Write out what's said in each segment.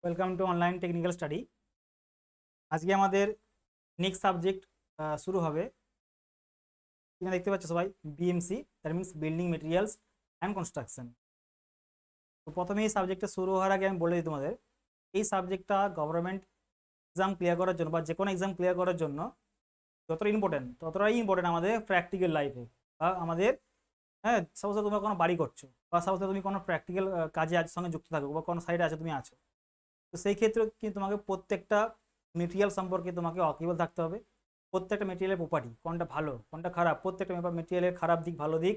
Welcome to online technical study. আজকে আমাদের next subject শুরু হবে। এখানে দেখতে পাচ্ছ সবাই BMC, that means building materials and construction. তো প্রথমে এই সাবজেক্টটা শুরু হওয়ার আগে আমি বলে দিই তোমাদের, এই সাবজেক্টটা গভর্নমেন্ট এক্সাম ক্লিয়ার করার জন্য বা যে কোনো এক্সাম ক্লিয়ার করার জন্য যতটা ইম্পর্টেন্ট ততটাই ইম্পর্টেন্ট আমাদের প্র্যাকটিক্যাল লাইফে বা আমাদের, হ্যাঁ, সাপোজ তুমি কোনো বাড়ি করছো বা সাপোজ তুমি কোনো প্র্যাকটিক্যাল কাজে সঙ্গে যুক্ত থাকো বা কোনো সাইডে আছে তুমি আছো। তো সেই ক্ষেত্রে কিন্তু তোমাকে প্রত্যেকটা মেটেরিয়াল সম্পর্কে তোমাকে ওয়াকিবল থাকতে হবে। প্রত্যেকটা মেটেরিয়ালের প্রপার্টি কোনটা ভালো কোনটা খারাপ, প্রত্যেকটা মেটেরিয়ালের খারাপ দিক ভালো দিক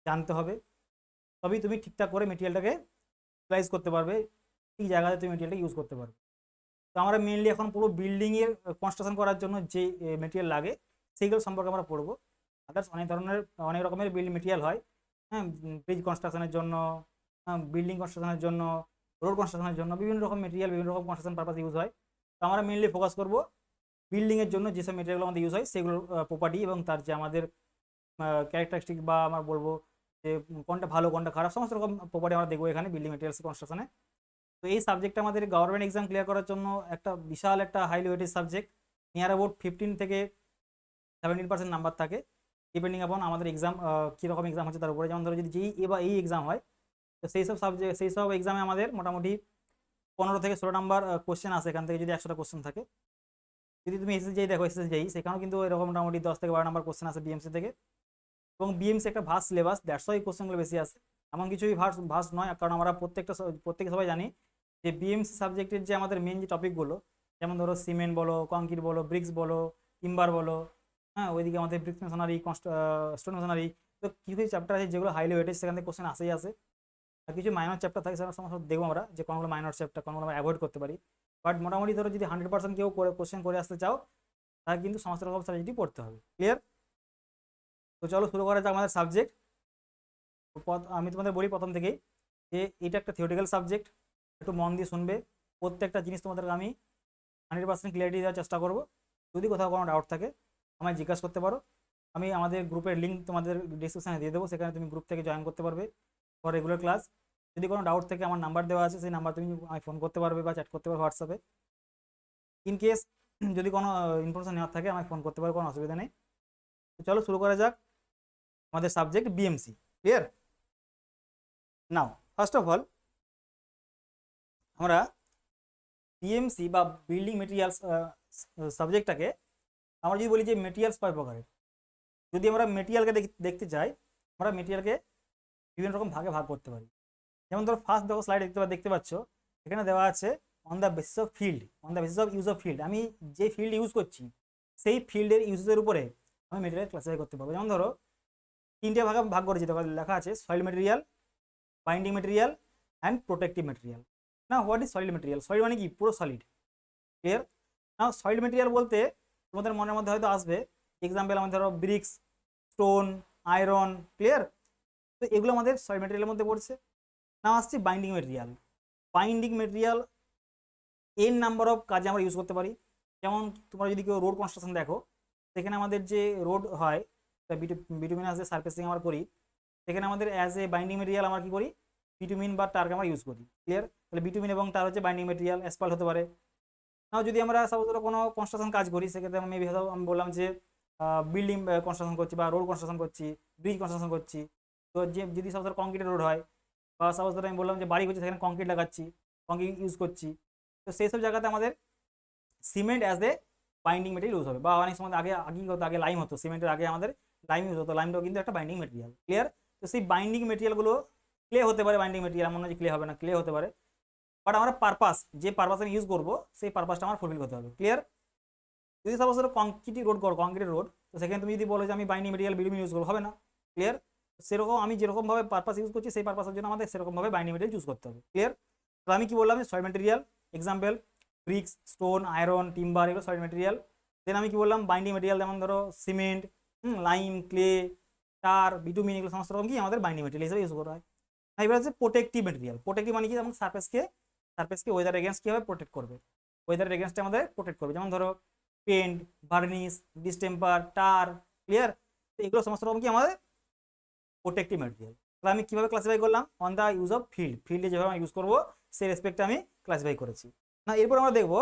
জানতে হবে। তবেই তুমি ঠিকঠাক করে মেটেরিয়ালটাকে ইউটিলাইজ করতে পারবে, ঠিক জায়গাতে তুমি মেটেরিয়ালটা ইউজ করতে পারবে। তো আমরা মেনলি এখন পুরো বিল্ডিংয়ের কনস্ট্রাকশন করার জন্য যে মেটেরিয়াল লাগে সেইগুলো সম্পর্কে আমরা পড়বো। আদার্স অনেক রকমের বিল্ডিং মেটেরিয়াল হয়, হ্যাঁ, ব্রিজ কনস্ট্রাকশনের জন্য, বিল্ডিং কনস্ট্রাকশনের জন্য, রোড কনস্ট্রাকশনের জন্য বিভিন্ন রকম মেটেরিয়াল বিভিন্ন রকম কনস্ট্রাকশন পারপাস ইউজ হয়। তো আমরা মেনলি ফোকাস করবো বিল্ডিংয়ের জন্য যেসব মেটেরিয়ালগুলো আমাদের ইউজ হয় সেগুলোর প্রপার্টি এবং তার যে আমাদের ক্যারেক্টারিস্টিক বা আমরা বলবো যে কোনটা ভালো কোনটা খারাপ সমস্ত রকম প্রপার্টি আমরা দেখবো এখানে বিল্ডিং মেটেরিয়ালস কনস্ট্রাকশনে। তো এই সাবজেক্টটা আমাদের গভর্নমেন্ট এক্সাম ক্লিয়ার করার জন্য একটা বিশাল একটা highly weightage subject. Near about 15 থেকে 17% নাম্বার থাকে, ডিপেন্ডিং আপন আমাদের এক্সাম কীরকম এক্সাম হচ্ছে তার উপরে। যেমন ধরো যদি যেই বা এই এক্সাম হয়, তো সেই সব এক্সামে আমাদের মোটামুটি 15 থেকে 16 নাম্বার কোশ্চেন আসে। এখান থেকে যদি 100টা কোশ্চেন থাকে, যদি তুমি এসএসজেই দেখো এসএসজেই সেখানেও কিন্তু এরকম মোটামুটি 10 থেকে 12 নাম্বার কোশ্চেন আসে বিএমসি থেকে। এবং বিএমসি একটা ভাস্ট সিলেবাস, দ্যাটস ওয়াই কোশ্চেনগুলো বেশি আসে। এমন কিছুই ভাস্ট নয়, কারণ আমরা প্রত্যেকে সবাই জানি যে বিএমসি সাবজেক্টের যে আমাদের মেন যে টপিকগুলো, যেমন ধরো সিমেন্ট বলো, কংক্রিট বলো, ব্রিক্স বলো, টিম্বার বলো, হ্যাঁ, ওইদিকে আমাদের ব্রিক্স মেশনারি, স্টোন মেশনারি, তো কিছু চ্যাপ্টার আছে যেগুলো হাইলি ওয়েটেজ, সেখান থেকে কোশ্চেন আসেই আসে। আর কিছু মাইনর চ্যাপ্টার থাকে সেটা সমস্ত দেখবো আমরা যে কোনগুলো মাইনর চ্যাপ্টার কোনগুলো আমরা অ্যাভয়েড করতে পারি। বাট মোটামুটি ধরো যদি 100% কেউ করে কোশ্চেন করে আসতে চাও, তাহলে কিন্তু সমস্ত রকম সাবজেক্টই পড়তে হবে। ক্লিয়ার? তো চলো শুরু করা যাক আমাদের সাবজেক্ট। আমি তোমাদের বলি প্রথম থেকেই যে এটা একটা থিওরিটিক্যাল সাবজেক্ট, একটু মন দিয়ে শুনবে। প্রত্যেকটা জিনিস তোমাদেরকে আমি 100% ক্লিয়ারিটি দেওয়ার চেষ্টা করব। যদি কোথাও কোনো ডাউট থাকে আমায় জিজ্ঞাসা করতে পারো। আমি আমাদের গ্রুপের লিঙ্ক তোমাদের ডিসক্রিপশানে দিয়ে দেবো, সেখানে তুমি গ্রুপ থেকে জয়েন করতে পারবে ফর রেগুলার ক্লাস। যদি কোনো ডাউট থাকে আমার নাম্বার দেওয়া আছে, সেই নাম্বার তুমি আমায় ফোন করতে পারবে বা চ্যাট করতে পারবে হোয়াটসঅ্যাপে। ইন কেস যদি কোনো ইনফরমেশন নেওয়ার থাকে আমায় ফোন করতে পারবে, কোনো অসুবিধা নেই। তো চলো শুরু করা যাক আমাদের subject BMC. Clear? Now first of all আমরা বিএমসি বা বিল্ডিং মেটেরিয়ালস সাবজেক্টটাকে আমরা যদি বলি যে মেটেরিয়ালস কয় প্রকারের, যদি আমরা মেটেরিয়ালকে দেখতে চাই, আমরা মেটেরিয়ালকে বিভিন্ন রকম ভাগে ভাগ করতে পারি। যেমন ধরো ফার্স্ট দেখো স্লাইড দেখতে পাচ্ছ, এখানে দেওয়া আছে on the basis of field, on the basis of use of field. আমি যে ফিল্ড ইউজ করছি সেই ফিল্ডের ইউজের উপরে আমি মেটেরিয়াল ক্লাসিফাই করতে পারবো। যেমন ধরো তিনটে ভাগে ভাগ করেছি, দেখো লেখা আছে soil material, binding material and protective material. না, what is solid material? Solid মানে কি? পুরো সলিড। ক্লিয়ার? না, সলিড মেটেরিয়াল বলতে তোমাদের মনের মধ্যে হয়তো আসবে এক্সাম্পল আমাদের ধরো ব্রিক্স, স্টোন, আয়রন। ক্লিয়ার? তো এগুলো আমাদের সলিড মেটেরিয়ালের মধ্যে পড়ছে। না, আসছে binding material. Binding material N number of কাজে আমরা ইউজ করতে পারি। যেমন তোমরা যদি কেউ রোড কনস্ট্রাকশন দেখো, সেখানে আমাদের যে রোড হয় বিটুমিনাস যে সার্ফেসিং আমরা করি, সেখানে আমাদের অ্যাজ এ বাইন্ডিং মেটেরিয়াল আমরা কি করি? বিটুমিন বা টার্ক আমরা ইউজ করি। ক্লিয়ার? তাহলে বিটুমিন এবং টার হচ্ছে বাইন্ডিং মেটেরিয়াল। অ্যাসফল্ট হতে পারে। নাও যদি আমরা সাপোজ কোনো কনস্ট্রাকশন কাজ করি, সেক্ষেত্রে আমি মেবি হয়তো আমি বললাম যে বিল্ডিং কনস্ট্রাকশন করছি বা রোড কনস্ট্রাকশন করছি, ব্রিজ কনস্ট্রাকশন করছি। তো যে যদি সাপোজ কংক্রিটের রোড হয় বা সাপোজ আমি বললাম যে বাড়ি করছি, সেখানে কংক্রিট লাগাচ্ছি, কংক্রিট ইউজ করছি। তো সেই সব জায়গাতে আমাদের cement as a binding material use হবে। বা অনেক সময় আগে লাইম হতো, সিমেন্টের আগে আমাদের লাইম ইউজ হতো। লাইমটাও কিন্তু একটা বাইন্ডিং মেটেরিয়াল। ক্লিয়ার? তো সেই বাইন্ডিং মেটেরিয়ালগুলো ক্লে হতে পারে, বাইন্ডিং মেটেরিয়াল এমন নয় যে ক্লে হবে না, ক্লে হতে পারে। বাট আমরা যে পারপাস আমি ইউজ করবো সেই পারপাসটা আমার ফুলফিল করতে হবে। ক্লিয়ার? যদি সাপোজ কংক্রিট রোড, তো সেখানে তুমি যদি বলো যে আমি বাইন্ডিং মেটেরিয়াল বিটুমিন ইউজ করবো, হবে না। ক্লিয়ার? সেরকম আমি যেরকমভাবে পারপাস ইউজ করছি সেই পারপাসের জন্য আমাদের সেরকমভাবে বাইন্ডিং মেটেরিয়াল ইউজ করতে হবে। ক্লিয়ার? তো আমি কি বললাম? Soil material, example bricks, stone, iron, timber, এগুলো সয়েল মেটেরিয়াল। দেন আমি কি বললাম? বাইন্ডিং মেটেরিয়াল, যেমন ধরো cement, lime, clay, tar, bitumen, এগুলো সমস্ত রকম কি আমাদের বাইন্ডিং মেটেরিয়াল হিসেবে ইউজ করা হয়। এবার হচ্ছে প্রোটেক্টিভ মেটেরিয়াল। প্রোটেক্টিভ মানে কি? যেমন সারফেসকে ওয়েদার এগেন্স্ট কীভাবে প্রোটেক্ট করবে, ওয়েদার এগেন্স্টে আমাদের প্রোটেক্ট করবে। যেমন ধরো পেন্ট, ভার্নিশ, ডিস্টেম্পার, টার। ক্লিয়ার? তো এগুলো সমস্ত রকম কি আমাদের প্রোটেক্টিভ মেটেরিয়াল। তাহলে আমি কীভাবে ক্লাসিফাই করলাম? On the use of field, ফিল্ডে যেভাবে আমি ইউজ করবো সেই রেসপেক্টে আমি ক্লাসিফাই করেছি। না এরপর আমরা দেখবো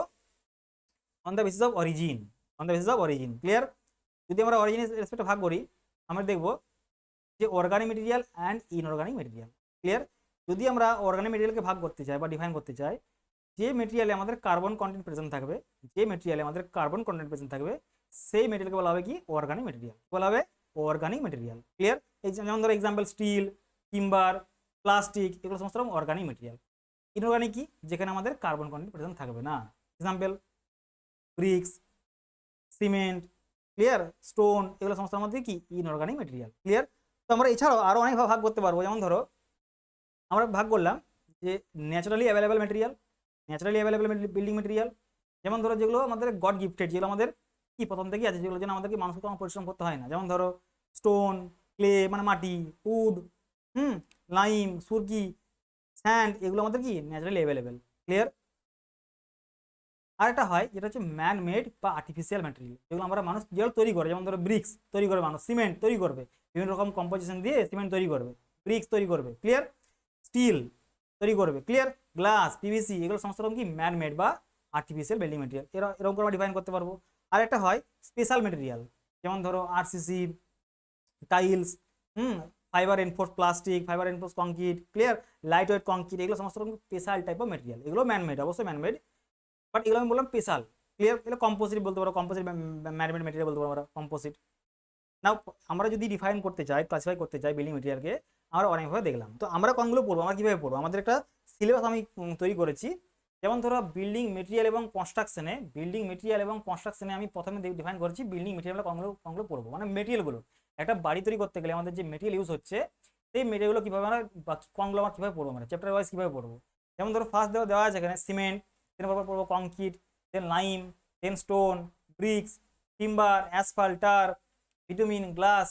on the basis of origin, on the basis of origin. Clear? যদি আমরা অরিজিনের রেসপেক্টে ভাগ করি, আমরা দেখবো যে organic material and inorganic material. Clear? যদি আমরা অর্গানিক মেটেরিয়ালকে ভাগ করতে চাই বা ডিফাইন করতে চাই, যে মেটেরিয়ালে আমাদের কার্বন কন্টেন্ট প্রেজেন্ট থাকবে, যে মেটেরিয়ালে আমাদের কার্বন কন্টেন্ট প্রেজেন্ট থাকবে, সেই মেটেরিয়ালকে বলা হবে কি অর্গানিক মেটেরিয়াল, বলা হবে অর্গানিক মেটেরিয়াল। ক্লিয়ার? এই যেমন ধরো এক্সাম্পল স্টিল, টিম্বার, প্লাস্টিক, এগুলো সমস্ত রকম অর্গানিক মেটেরিয়াল। ইনঅর্গানিক কি? যেখানে আমাদের কার্বন কন্টেন্ট প্রেজেন্ট থাকবে না। Example bricks, cement, clear, stone, এগুলো সমস্ত মধ্যে কি ইনঅর্গানিক মেটেরিয়াল। ক্লিয়ার? তো আমরা এছাড়াও আরও অনেক ভাগ করতে পারবো। যেমন ধরো আমরা ভাগ করলাম যে naturally available material, naturally available building material, যেমন ধরো যেগুলো আমাদের গড গিফটেড, যেগুলো আমাদের কি প্রথম থেকে আছে, যেগুলো যেন আমাদেরকে মানুষকে কোনো পরিশ্রম করতে হয় না। যেমন ধরো স্টোন, ক্লে মানে মাটি, উড, লাইম, সুরকি, স্যান্ড, এগুলো আমাদের কি ন্যাচারালি অ্যাভেলেবেল। ক্লিয়ার? আরেকটা হয় যেটা হচ্ছে ম্যান মেড বা আর্টিফিশিয়াল ম্যাটেরিয়াল, যেগুলো আমরা মানুষ যেগুলো তৈরি করে। যেমন ধরো ব্রিক্স তৈরি করে মানুষ, সিমেন্ট তৈরি করবে, বিভিন্ন রকম কম্পোজিশন দিয়ে সিমেন্ট তৈরি করবে, ব্রিক্স তৈরি করবে। ক্লিয়ার? স্টিল তৈরি করবে। ক্লিয়ার? গ্লাস, পিভিসি, এগুলো সমস্ত রকম কি ম্যান মেড বা আর্টিফিশিয়াল বিল্ডিং মেটেরিয়াল। এরকম করে আমরা ডিফাইন করতে পারবো। আর একটা হয় স্পেশাল মেটেরিয়াল, যেমন ধরো RCC, tiles, fibre enforce plastic, fibre enforce concrete, clear, light weight concrete, এগুলো সমস্ত রকম স্পেশাল টাইপ অফ মেটেরিয়াল। এগুলো ম্যান মেড, অবশ্যই ম্যান মেড, বাট এগুলো আমি বললাম স্পেশাল। ক্লিয়ার? এগুলো কম্পোজিট বলতে পারো, কম্পোজিট ম্যান মেড মেটেরিয়াল বলতে পারো আমরা, কম্পোজিট। নাও আমরা যদি ডিফাইন করতে চাই, ক্লাসিফাই করতে চাই বিল্ডিং মেটেরিয়ালকে, আমরা অনেকভাবে দেখলাম। তো আমরা কোনগুলো পড়বো, আমরা কীভাবে পড়বো? আমাদের একটা সিলেবাস আমি তৈরি করেছি। যেমন ধরো বিল্ডিং মেটেরিয়াল এবং কনস্ট্রাকশনে, বিল্ডিং মেটেরিয়াল এবং কনস্ট্রাকশনে আমি প্রথমে ডিফাইন করেছি বিল্ডিং মেটেরিয়াল কোনগুলো পড়বো, মানে মেটেরিয়ালগুলো। একটা বাড়ি তৈরি করতে গেলে আমাদের যে মেটেরিয়াল ইউজ হচ্ছে, সেই মেটেরিয়ালগুলো কীভাবে আমরা কোনগুলো আমরা কীভাবে পড়বো, মানে চ্যাপ্টার ওয়াইজ কীভাবে পড়বো। যেমন ধরো ফার্স্ট দেওয়া আছে এখানে সিমেন্ট, দেন পড়বো concrete, then lime, then stone, bricks, timber, asphalt, tar, vitamin, glass,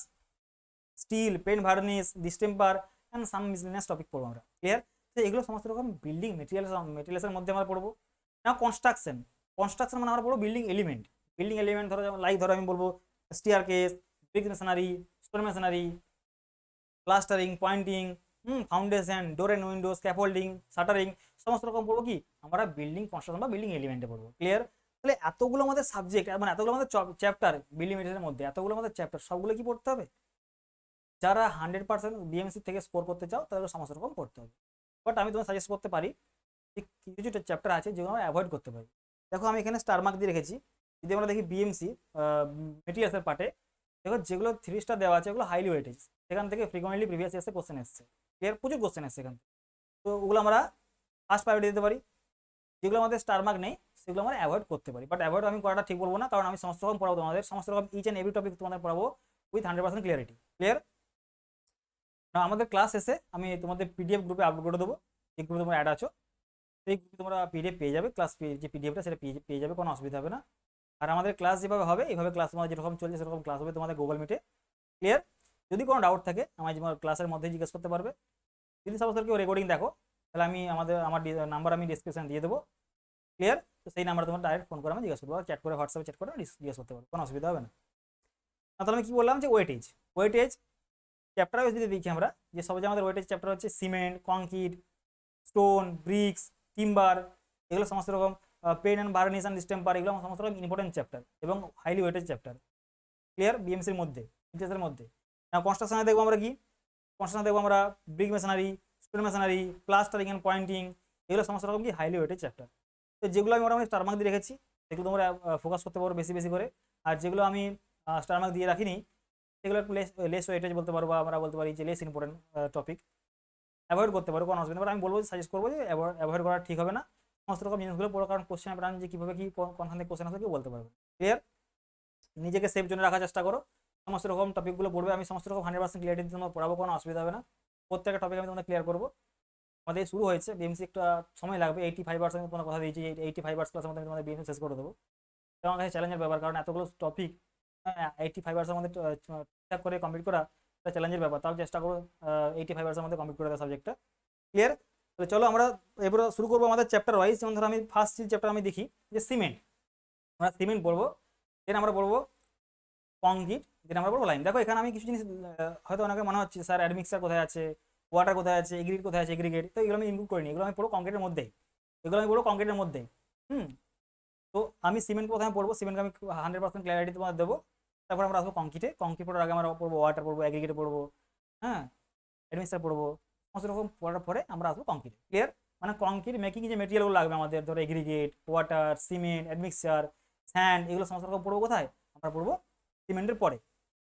steel, paint, varnish, distemper and some miscellaneous topic পড়বো আমরা। ক্লিয়ার? তো এগুলো সমস্ত রকম বিল্ডিং মেটেরিয়ালসের মধ্যে আমরা পড়বো। না কনস্ট্রাকশন, কনস্ট্রাকশন মানে আমরা পড়বো বিল্ডিং এলিমেন্ট। বিল্ডিং এলিমেন্ট ধরো লাইক ধরো আমি বলবো staircase, brick masonry, stone masonry, plastering, pointing, foundation, door and window, scaffolding, shuttering, সমস্ত রকম পড়বো কি আমরা বিল্ডিং কনস্ট্রাকশন বা বিল্ডিং এলিমেন্টে পড়বো। ক্লিয়ার? তাহলে এতগুলো আমাদের সাবজেক্ট, মানে এতগুলো আমাদের চ্যাপ্টার, বিল্ডিং মেটেরিয়ালের মধ্যে এতগুলো আমাদের চ্যাপ্টার, সবগুলো কি পড়তে হবে? যারা 100% বিএমসি থেকে স্কোর করতে চাও তাদের সমস্ত রকম পড়তে হবে। বাট আমি তোমাকে সাজেস্ট করতে পারি যে কিছু কিছু চ্যাপ্টার আছে যেগুলো আমরা অ্যাভয়েড করতে পারি। দেখো আমি এখানে স্টার মার্ক দিয়ে রেখেছি। যদি আমরা দেখি বিএমসি মেটেরিয়ালসের পার্টে, দেখো যেগুলো 3 স্টার দেওয়া আছে ওগুলো হাইলি ওয়েটেজ, সেখান থেকে ফ্রিকোয়েন্টলি প্রিভিয়াস ইয়ার্সে কোশ্চেন এসছে। ক্লিয়ার? প্রচুর কোশ্চেন এসছে এখান থেকে। তো ওগুলো আমরা ফার্স্ট প্রায়োরিটি দিতে পারি। যেগুলো আমাদের স্টার মার্ক নেই সেগুলো আমরা অ্যাভয়েড করতে পারি। বাট অ্যাভয়েড আমি করাটা ঠিক বলবো না, কারণ আমি সমস্ত রকম পড়াবো তোমাদের, সমস্ত রকম ইচ অ্যান্ড এভরি টপিক তোমাদের পড়াবো উইথ 100% ক্লিয়ারিটি। ক্লিয়ার? না আমাদের ক্লাস শেষে আমি তোমাদের পিডিএফ গ্রুপে আপলোড করে দেবো, এই গ্রুপে তোমরা অ্যাড আছো, সেই গ্রুপে তোমরা পিডিএফ পেয়ে যাবে, ক্লাস যে পিডিএফটা সেটা পেয়ে যাবে, কোনো অসুবিধা হবে না। আর আমাদের ক্লাস যেভাবে হবে এইভাবে ক্লাস তোমাদের যেরকম চলছে সেরকম ক্লাস হবে তোমাদের গুগল মিটে। ক্লিয়ার? যদি কোনো ডাউট থাকে আমার ক্লাসের মধ্যে জিজ্ঞেস করতে পারবে। যদি সাপোজ কেউ রেকর্ডিং দেখো তাহলে আমার নাম্বার আমি ডিসক্রিপশন দিয়ে দেবো। ক্লিয়ার? তো সেই নাম্বার তোমার ডাইরেক্ট ফোন করে আমি জিজ্ঞেস করবো, চ্যাট করে, হোয়াটসঅ্যাপে চ্যাট করে জিজ্ঞেস করতে পারবো, কোনো অসুবিধা হবে না। তাহলে আমি কি বললাম যে ওয়েটেজ চ্যাপ্টার ওয়াইজ যদি দেখি আমরা, যে সবচেয়ে আমাদের ওয়েটেজ চ্যাপ্টার হচ্ছে cement, concrete, stone, bricks, timber, এগুলো সমস্ত রকম pen and varnish and distemper, এগুলো সমস্ত রকম ইম্পর্টেন্ট চ্যাপ্টার এবং হাইলি ওয়েটেজ চ্যাপ্টার। ক্লিয়ার? বিএমসির মধ্যে, ইতিহাসের মধ্যে। না কনস্ট্রাকশনে দেখবো আমরা কি, কনস্ট্রাকশনে দেখবো আমরা brick masonry, stone masonry, plastering and pointing, এগুলো সমস্ত রকম কি হাইলি ওয়েটেজ চ্যাপ্টার। তো যেগুলো আমি মোটামুটি স্টার মার্ক দিয়ে রেখেছি সেগুলো তোমরা ফোকাস করতে পারো বেশি বেশি করে। আর যেগুলো আমি স্টার মার্ক দিয়ে রাখিনি সেগুলো একটু লেস ওয়েটেজ বলতে পারবো, বা আমরা বলতে পারি যে লেস ইম্পর্টেন্ট টপিক, অ্যাভয়েড করতে পারো, কোনো অসুবিধা। আমি বলবো, সাজেস্ট করবো যে অ্যাভয়েড করা ঠিক হবে না সমস্ত রকম জিনিসগুলো পড়ো, কারণ কোশ্চেন পেপার যে কীভাবে কি কোনখান থেকে কোশ্চেন আসবে কেউ বলতে পারবে। ক্লিয়ার? নিজেকে সেফ জোনে রাখার চেষ্টা করো, সমস্ত রকম টপিকগুলো পড়বে, আমি সমস্ত রকম 100% ক্লিয়ারিটি তোমার পড়াবো, কোনো অসুবিধা হবে না। প্রত্যেকটা টপিক আমি তোমাদের ক্লিয়ার করবো। আমাদের শুরু হয়েছে বিএমসি, একটা সময় লাগবে, 85% তোমার কথা দিয়েছি, 85% ক্লাসের মধ্যে আমি তোমাদের বিএমসি শেষ করে দেবো। তো আমার কাছে চ্যালেঞ্জের ব্যাপার, কারণ এতগুলো টপিক 85% মধ্যে ঠিকঠাক করে কমপ্লিট করা একটা চ্যালেঞ্জের ব্যাপার। তাও চেষ্টা করো 85% মধ্যে কমপ্লিট করে দেওয়া সাবজেক্টটা। ক্লিয়ার? তাহলে চলো আমরা এবার শুরু করবো আমাদের চ্যাপ্টার ওয়াইজ। যেমন ধরো আমি ফার্স্ট চ্যাপ্টার আমি দেখি যে সিমেন্ট, আমরা সিমেন্ট পড়বো, দেন আমরা পড়বো কংক্রিট, দেন আমরা পড়বো লাইম। দেখো এখানে আমি কিছু জিনিস হয়তো অনেকে মনে হচ্ছে স্যার অ্যাডমিক্সার কোথায় আছে, ওয়াটার কোথায় আছে, এগ্রিগেট কোথায় আছে, এগ্রিগেট, তো এগুলো আমি ইনক্লুড করিনি, এগুলো আমি পুরো কংক্রিটের মধ্যেই, এগুলো আমি পুরো কংক্রিটের মধ্যেই। হুম। তো আমি সিমেন্ট প্রথমে পড়বো, সিমেন্টকে আমি 100% ক্ল্যারিটি তোমার দেবো। তারপর আমরা আসবো কংক্রিটে, কংক্রিট পড়ার আগে আমরা পড়বো ওয়াটার, পড়বো এগ্রিগেট, পড়বো হ্যাঁ অ্যাডমিক্সার পড়বো, সমস্ত রকম পড়ার পরে আমরা আসবো কংক্রিটে। ক্লিয়ার? মানে কংক্রিট মেকিং যে মেটেরিয়ালগুলো লাগবে আমাদের, ধরো aggregate, water, cement, admixture, sand, এগুলো সমস্ত রকম পড়বো কোথায়? আমরা পড়বো সিমেন্টের পরে।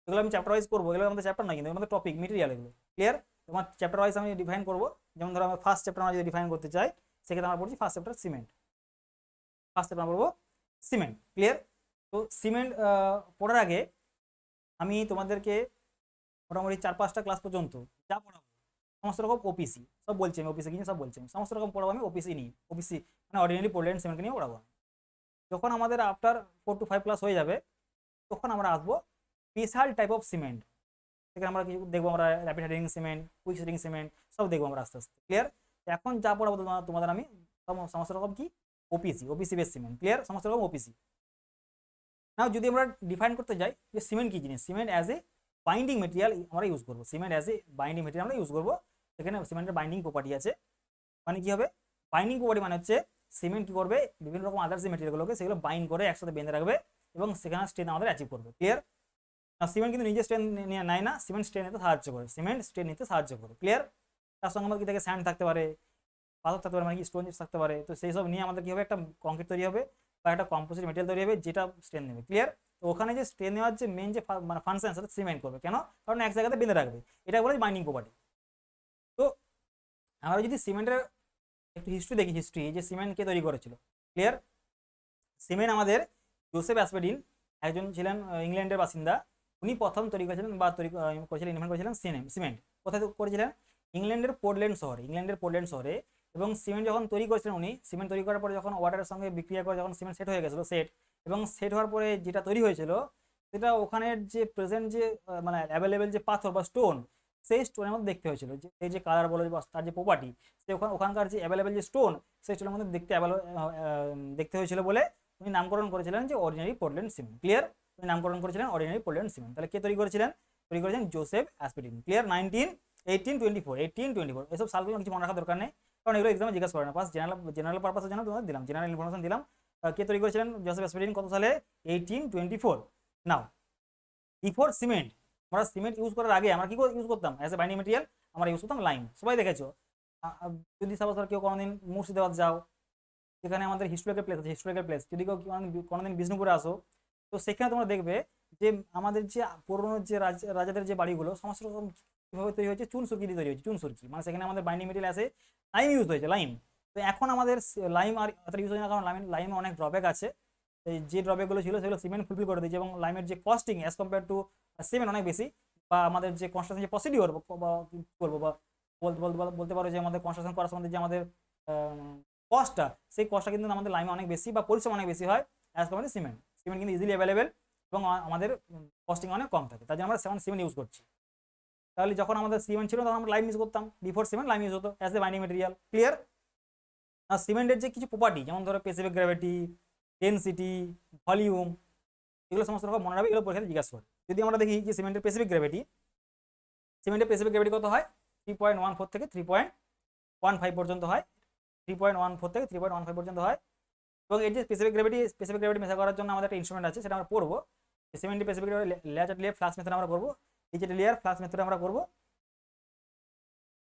এগুলো আমি চ্যাপ্টার ওয়াইজ করবো, এগুলো আমাদের চ্যাপ্টার না কিন্তু আমাদের টপিক মেটেরিয়াল এগুলো। ক্লিয়ার? তোমার চ্যাপ্টার ওয়াইজ আমি ডিফাইন করবো। যেমন ধরো আমরা ফার্স্ট চ্যাপ্টার আমরা যদি ডিফাইন করতে চাই, সেক্ষেত্রে আমরা পড়ছি first chapter cement, first chapter আমরা পড়বো সিমেন্ট। ক্লিয়ার? তো সিমেন্ট পড়ার আগে আমি তোমাদেরকে মোটামুটি 4-5টা ক্লাস পর্যন্ত যা পড়াবো সমস্ত রকম ওপিসি সব বলছি আমি, ওপিসি কিনে সব বলছি আমি, সমস্ত রকম পড়াবো আমি ওপিসি নিয়ে, ওপিসি মানে অর্ডিনারি পোর্টল্যান্ড সিমেন্টকে নিয়ে পড়াবো। যখন আমাদের আফটার 4 to 5 ক্লাস হয়ে যাবে, তখন আমরা আসবো স্পেশাল টাইপ অফ সিমেন্ট। সেখানে আমরা কিছু দেখবো, আমরা rapid heading cement, quick setting cement সব দেখবো আমরা আস্তে আস্তে। ক্লিয়ার? এখন যা পড়াবো তোমাদের আমি সমস্ত রকম কি OPC, OPC base cement. Clear? সমস্ত রকম ওপিসি। নাও যদি আমরা ডিফাইন করতে যাই যে সিমেন্ট কি জিনিস, cement as a binding material আমরা ইউজ করবো, cement as a binding material আমরা ইউজ করবো। সেখানে সিমেন্টের বাইন্ডিং প্রপার্টি আছে। মানে কি হবে বাইন্ডিং প্রপার্টি? মানে হচ্ছে সিমেন্ট কি করবে, বিভিন্ন রকম আদার্স যে মেটেরিয়ালগুলোকে সেগুলো বাইন্ড করে একসাথে বেঁধে রাখবে এবং সেখানে স্ট্রেন আমাদের অ্যাচিভ করবে। ক্লিয়ার? না সিমেন্ট কিন্তু নিজে স্ট্রেন নেয় না, সিমেন্ট স্ট্রেন নিতে সাহায্য করে, সিমেন্ট স্ট্রেন নিতে সাহায্য করে। ক্লিয়ার? তার সঙ্গে আমাদের কি থাকে, স্যান্ড থাকতে পারে, পাথর থাকতে পারে, মানে কি স্টোন থাকতে পারে। তো সেই সব নিয়ে আমাদের কি হবে, একটা কংক্রিট তৈরি হবে বা একটা কম্পোজিট মেটেরিয়াল তৈরি হবে যেটা স্ট্রেন নেবে। ক্লিয়ার? তো ওখানে যে স্ট্রেন নেওয়ার যে মেন যে মানে ফাংশন সেটা সিমেন্ট করবে। কেন? কারণ এক জায়গাতে বেঁধে রাখবে, এটা বলে বাইন্ডিং প্রপার্টি। তো আমরা যদি সিমেন্টের একটু হিস্ট্রি দেখি, হিস্ট্রি যে সিমেন্ট কে তৈরি করেছিল। ক্লিয়ার? সিমেন্ট আমাদের জোসেফ অ্যাসপেডিন একজন ছিলেন ইংল্যান্ডের বাসিন্দা। উনি প্রথম তৈরি করেছিলেন বা তৈরি করেছিলেন, ইনভেন্ট করেছিলেন সিমেন্ট। কোথায় করেছিলেন? ইংল্যান্ডের পোর্টল্যান্ড শহরে, ইংল্যান্ডের পোর্টল্যান্ড শহরে। এবং সিমেন্ট যখন তৈরি করেছিলেন উনি, সিমেন্ট তৈরি করার পরে যখন ওয়াটারের সঙ্গে বিক্রিয়া করে যখন সিমেন্ট সেট হয়ে গেছিলো, সেট এবং সেট হওয়ার পরে যেটা তৈরি হয়েছিল সেটা ওখানের যে প্রেজেন্ট যে মানে অ্যাভেলেবেল যে পাথর বা স্টোন, সেই স্টোনের মধ্যে দেখতে হয়েছিল যে এই যে কালার বলে বা তার যে প্রপার্টি, সে ওখানকার যে অ্যাভেলেবেল যে স্টোন, সেই স্টোনের মধ্যে দেখতে হয়েছিল বলে উনি নামকরণ করেছিলেন যে অর্ডিনারি পোর্টল্যান্ড সিমেন্ট। ক্লিয়ার? উনি নামকরণ করেছিলেন অর্ডিনারি পোর্টল্যান্ড সিমেন্ট। তাহলে কে তৈরি করেছিলেন? তৈরি করেছেন জোসেফ অ্যাসপেডিন। ক্লিয়ার? 1824 এসব সালগুলো কিছু মনে রাখার দরকার নেই, কারণ এগুলো এক্সামে জিজ্ঞাসা করে না। পাস জেনারেল পারপাসের জন্য তোমাদের দিলাম, জেনারেল ইনফরমেশন দিলাম। কে তৈরি করেছিলেন? জোসেফ অ্যাসপেডিন। কত সালে? 1824। নাও বিফোর সিমেন্ট, আমরা সিমেন্ট ইউজ করার আগে আমরা কি ইউজ করতাম অ্যাজ এ বাইন্ডিং মেটেরিয়াল? আমরা ইউজ করতাম লাইম। সবাই দেখেছো। যদি সাপোজ কেউ কোনোদিন মুর্শিদাবাদ যাও, সেখানে আমাদের হিস্টোরিক্যাল প্লেস আছে, হিস্টোরিক্যাল প্লেস। যদি কেউ কোনোদিন বিষ্ণুপুরে আসো, তো সেখানে তোমরা দেখবে যে আমাদের যে পুরোনো যে রাজাদের যে বাড়িগুলো সমস্ত রকম কীভাবে তৈরি হয়েছে, চুন সুরকি দিয়ে তৈরি হয়েছে, চুন সুরকি। মানে সেখানে আমাদের বাইন্ডিং মেটেরিয়াল আছে লাইম ইউজ হয়েছে, লাইম। তো এখন আমাদের লাইম আর অতটা ইউজ হয় না, কারণ লাইমে অনেক ড্রব্যাক আছে। এই যে ড্রব্যাকগুলো ছিল সেগুলো সিমেন্ট ফুলফিল করে দিয়েছে এবং লাইমের যে costing as compare to cement অনেক বেশি। বা আমাদের যে কনস্ট্রাকশন যে প্রসিডিওর বা কি বলবো, বা বলতে পারো যে আমাদের কনস্ট্রাকশন করার সময় যে আমাদের কস্টটা, সেই কস্টটা কিন্তু আমাদের লাইমে অনেক বেশি বা পরিশ্রম অনেক বেশি হয় as compare to cement. Cement কিন্তু ইজিলি অ্যাভেলেবেল এবং আমাদের কস্টিং অনেক কম থাকে, তার জন্য আমরা সিমেন্ট ইউজ করছি। তাহলে যখন আমাদের সিমেন্ট ছিল তখন আমরা লাইম ইউজ করতাম, বিফোর সিমেন্ট লাইম ইউজ হতো as a binding material. Clear? আর সিমেন্টের যে কিছু প্রপার্টি, যেমন ধরো স্পেসিফিক গ্র্যাভিটি, ডেনসিটি, ভলিউম, এগুলো সমস্ত রকম মনে রাখবে, এগুলো পরীক্ষাতে জিজ্ঞাসা করে। যদি আমরা দেখি যে সিমেন্টের স্পেসিফিক গ্র্যাভিটি, সিমেন্টের স্পেসিফিক গ্র্যাভিটি কত হয়? 3.14 থেকে 3.15 পর্যন্ত হয়, 3.14 থেকে 3.15 পর্যন্ত হয়। এবং এই যে স্পেসিফিক গ্র্যাভিটি মেজার করার জন্য আমাদের একটা ইনস্ট্রুমেন্ট আছে, সেটা আমরা পড়বো। সিমেন্টের স্পেসিফিক লেয়ার ফ্লাক্স মেথড আমরা করবো, এই যে লেয়ার ফ্লাক্স মেথড আমরা করবো।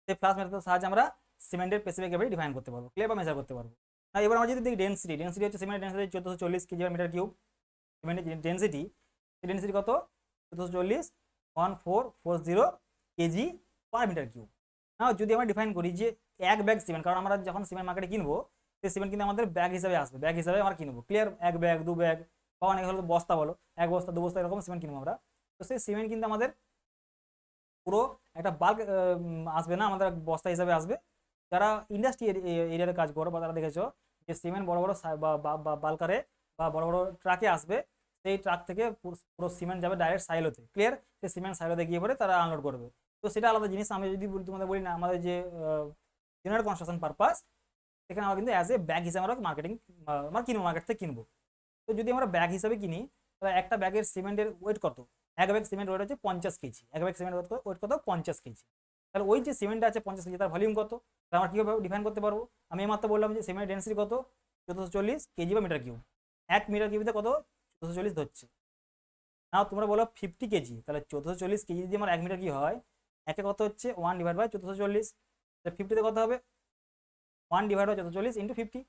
সেই ফ্লাক্স মেথডের সাহায্যে আমরা সিমেন্টের স্পেসিফিক গ্র্যাভিটি ডিফাইন করতে পারবো, ক্লিয়ার বা মেজার করতে পারবো। না এবার আমরা যদি দেখি ডেনসিটি, ডেনসিটি হচ্ছে সিমেন্টের ডেনসিটি 1440 কেজি/মিটার কিউব। সিমেন্টের ডেনসিটি, ডেনসিটি কত? 1440, 1440 কেজি/মিটার কিউব। না যদি আমরা ডিফাইন করি যে এক ব্যাগ সিমেন্ট, কারণ আমরা যখন সিমেন্ট মার্কেটে কিনবো, সেই সিমেন্ট কিন্তু আমাদের ব্যাগ হিসাবে আসবে, ব্যাগ হিসাবে আমরা কিনবো। ক্লিয়ার? এক ব্যাগ, দু ব্যাগ, বা অনেক হলো বস্তা, বলো এক বস্তা, দু বস্তা, এরকম সিমেন্ট কিনবো আমরা। তো সেই সিমেন্ট কিন্তু আমাদের পুরো একটা বাল্ক আসবে না, আমাদের বস্তা হিসাবে আসবে। যারা ইন্ডাস্ট্রি এরিয়াতে কাজ করো বা তারা দেখেছো যে সিমেন্ট বড় বড় বাল্কারে বা বড় বড় ট্রাকে আসবে, সেই ট্রাক থেকে পুরো সিমেন্ট যাবে ডাইরেক্ট সাইলোতে। ক্লিয়ার? সেই সিমেন্ট সাইলোতে গিয়ে পরে তারা আনলোড করবে। তো সেটা আলাদা জিনিস। আমি যদি তোমাদের বলি না, আমাদের যে জেনারেল কনস্ট্রাকশন পারপাস, সেখানে আমরা কিন্তু অ্যাজ এ ব্যাগ হিসাবে আমরা মার্কেটিং আমরা কিনবো, মার্কেট থেকে কিনবো। তো যদি আমরা ব্যাগ হিসাবে কিনি, তাহলে একটা ব্যাগের সিমেন্টের ওয়েট কত? এক ব্যাগ সিমেন্ট ওয়েট হচ্ছে 50 কেজি, এক ব্যাগ সিমেন্ট ওয়েট কত? 50 কেজি। তাহলে ওই যে সিমেন্টটা আছে 50 কেজি তার ভলিউম কত, তাহলে আমরা কীভাবে ডিফাইন করতে পারবো? আমি এইমাত্র বললাম যে সিমেন্টের ডেন্সিটি কত, 1440 কেজি বা মিটার কিউব। 1 মিটার কিউবিতে কত, 1440 ধরছে। নাও তোমরা বলো 50 কেজি, তাহলে 1440 কেজি যদি আমার 1 মিটার কি হয়, একে কত হচ্ছে 1/1440, তাহলে 50তে কত হবে 1/1440 ইন্টু 50,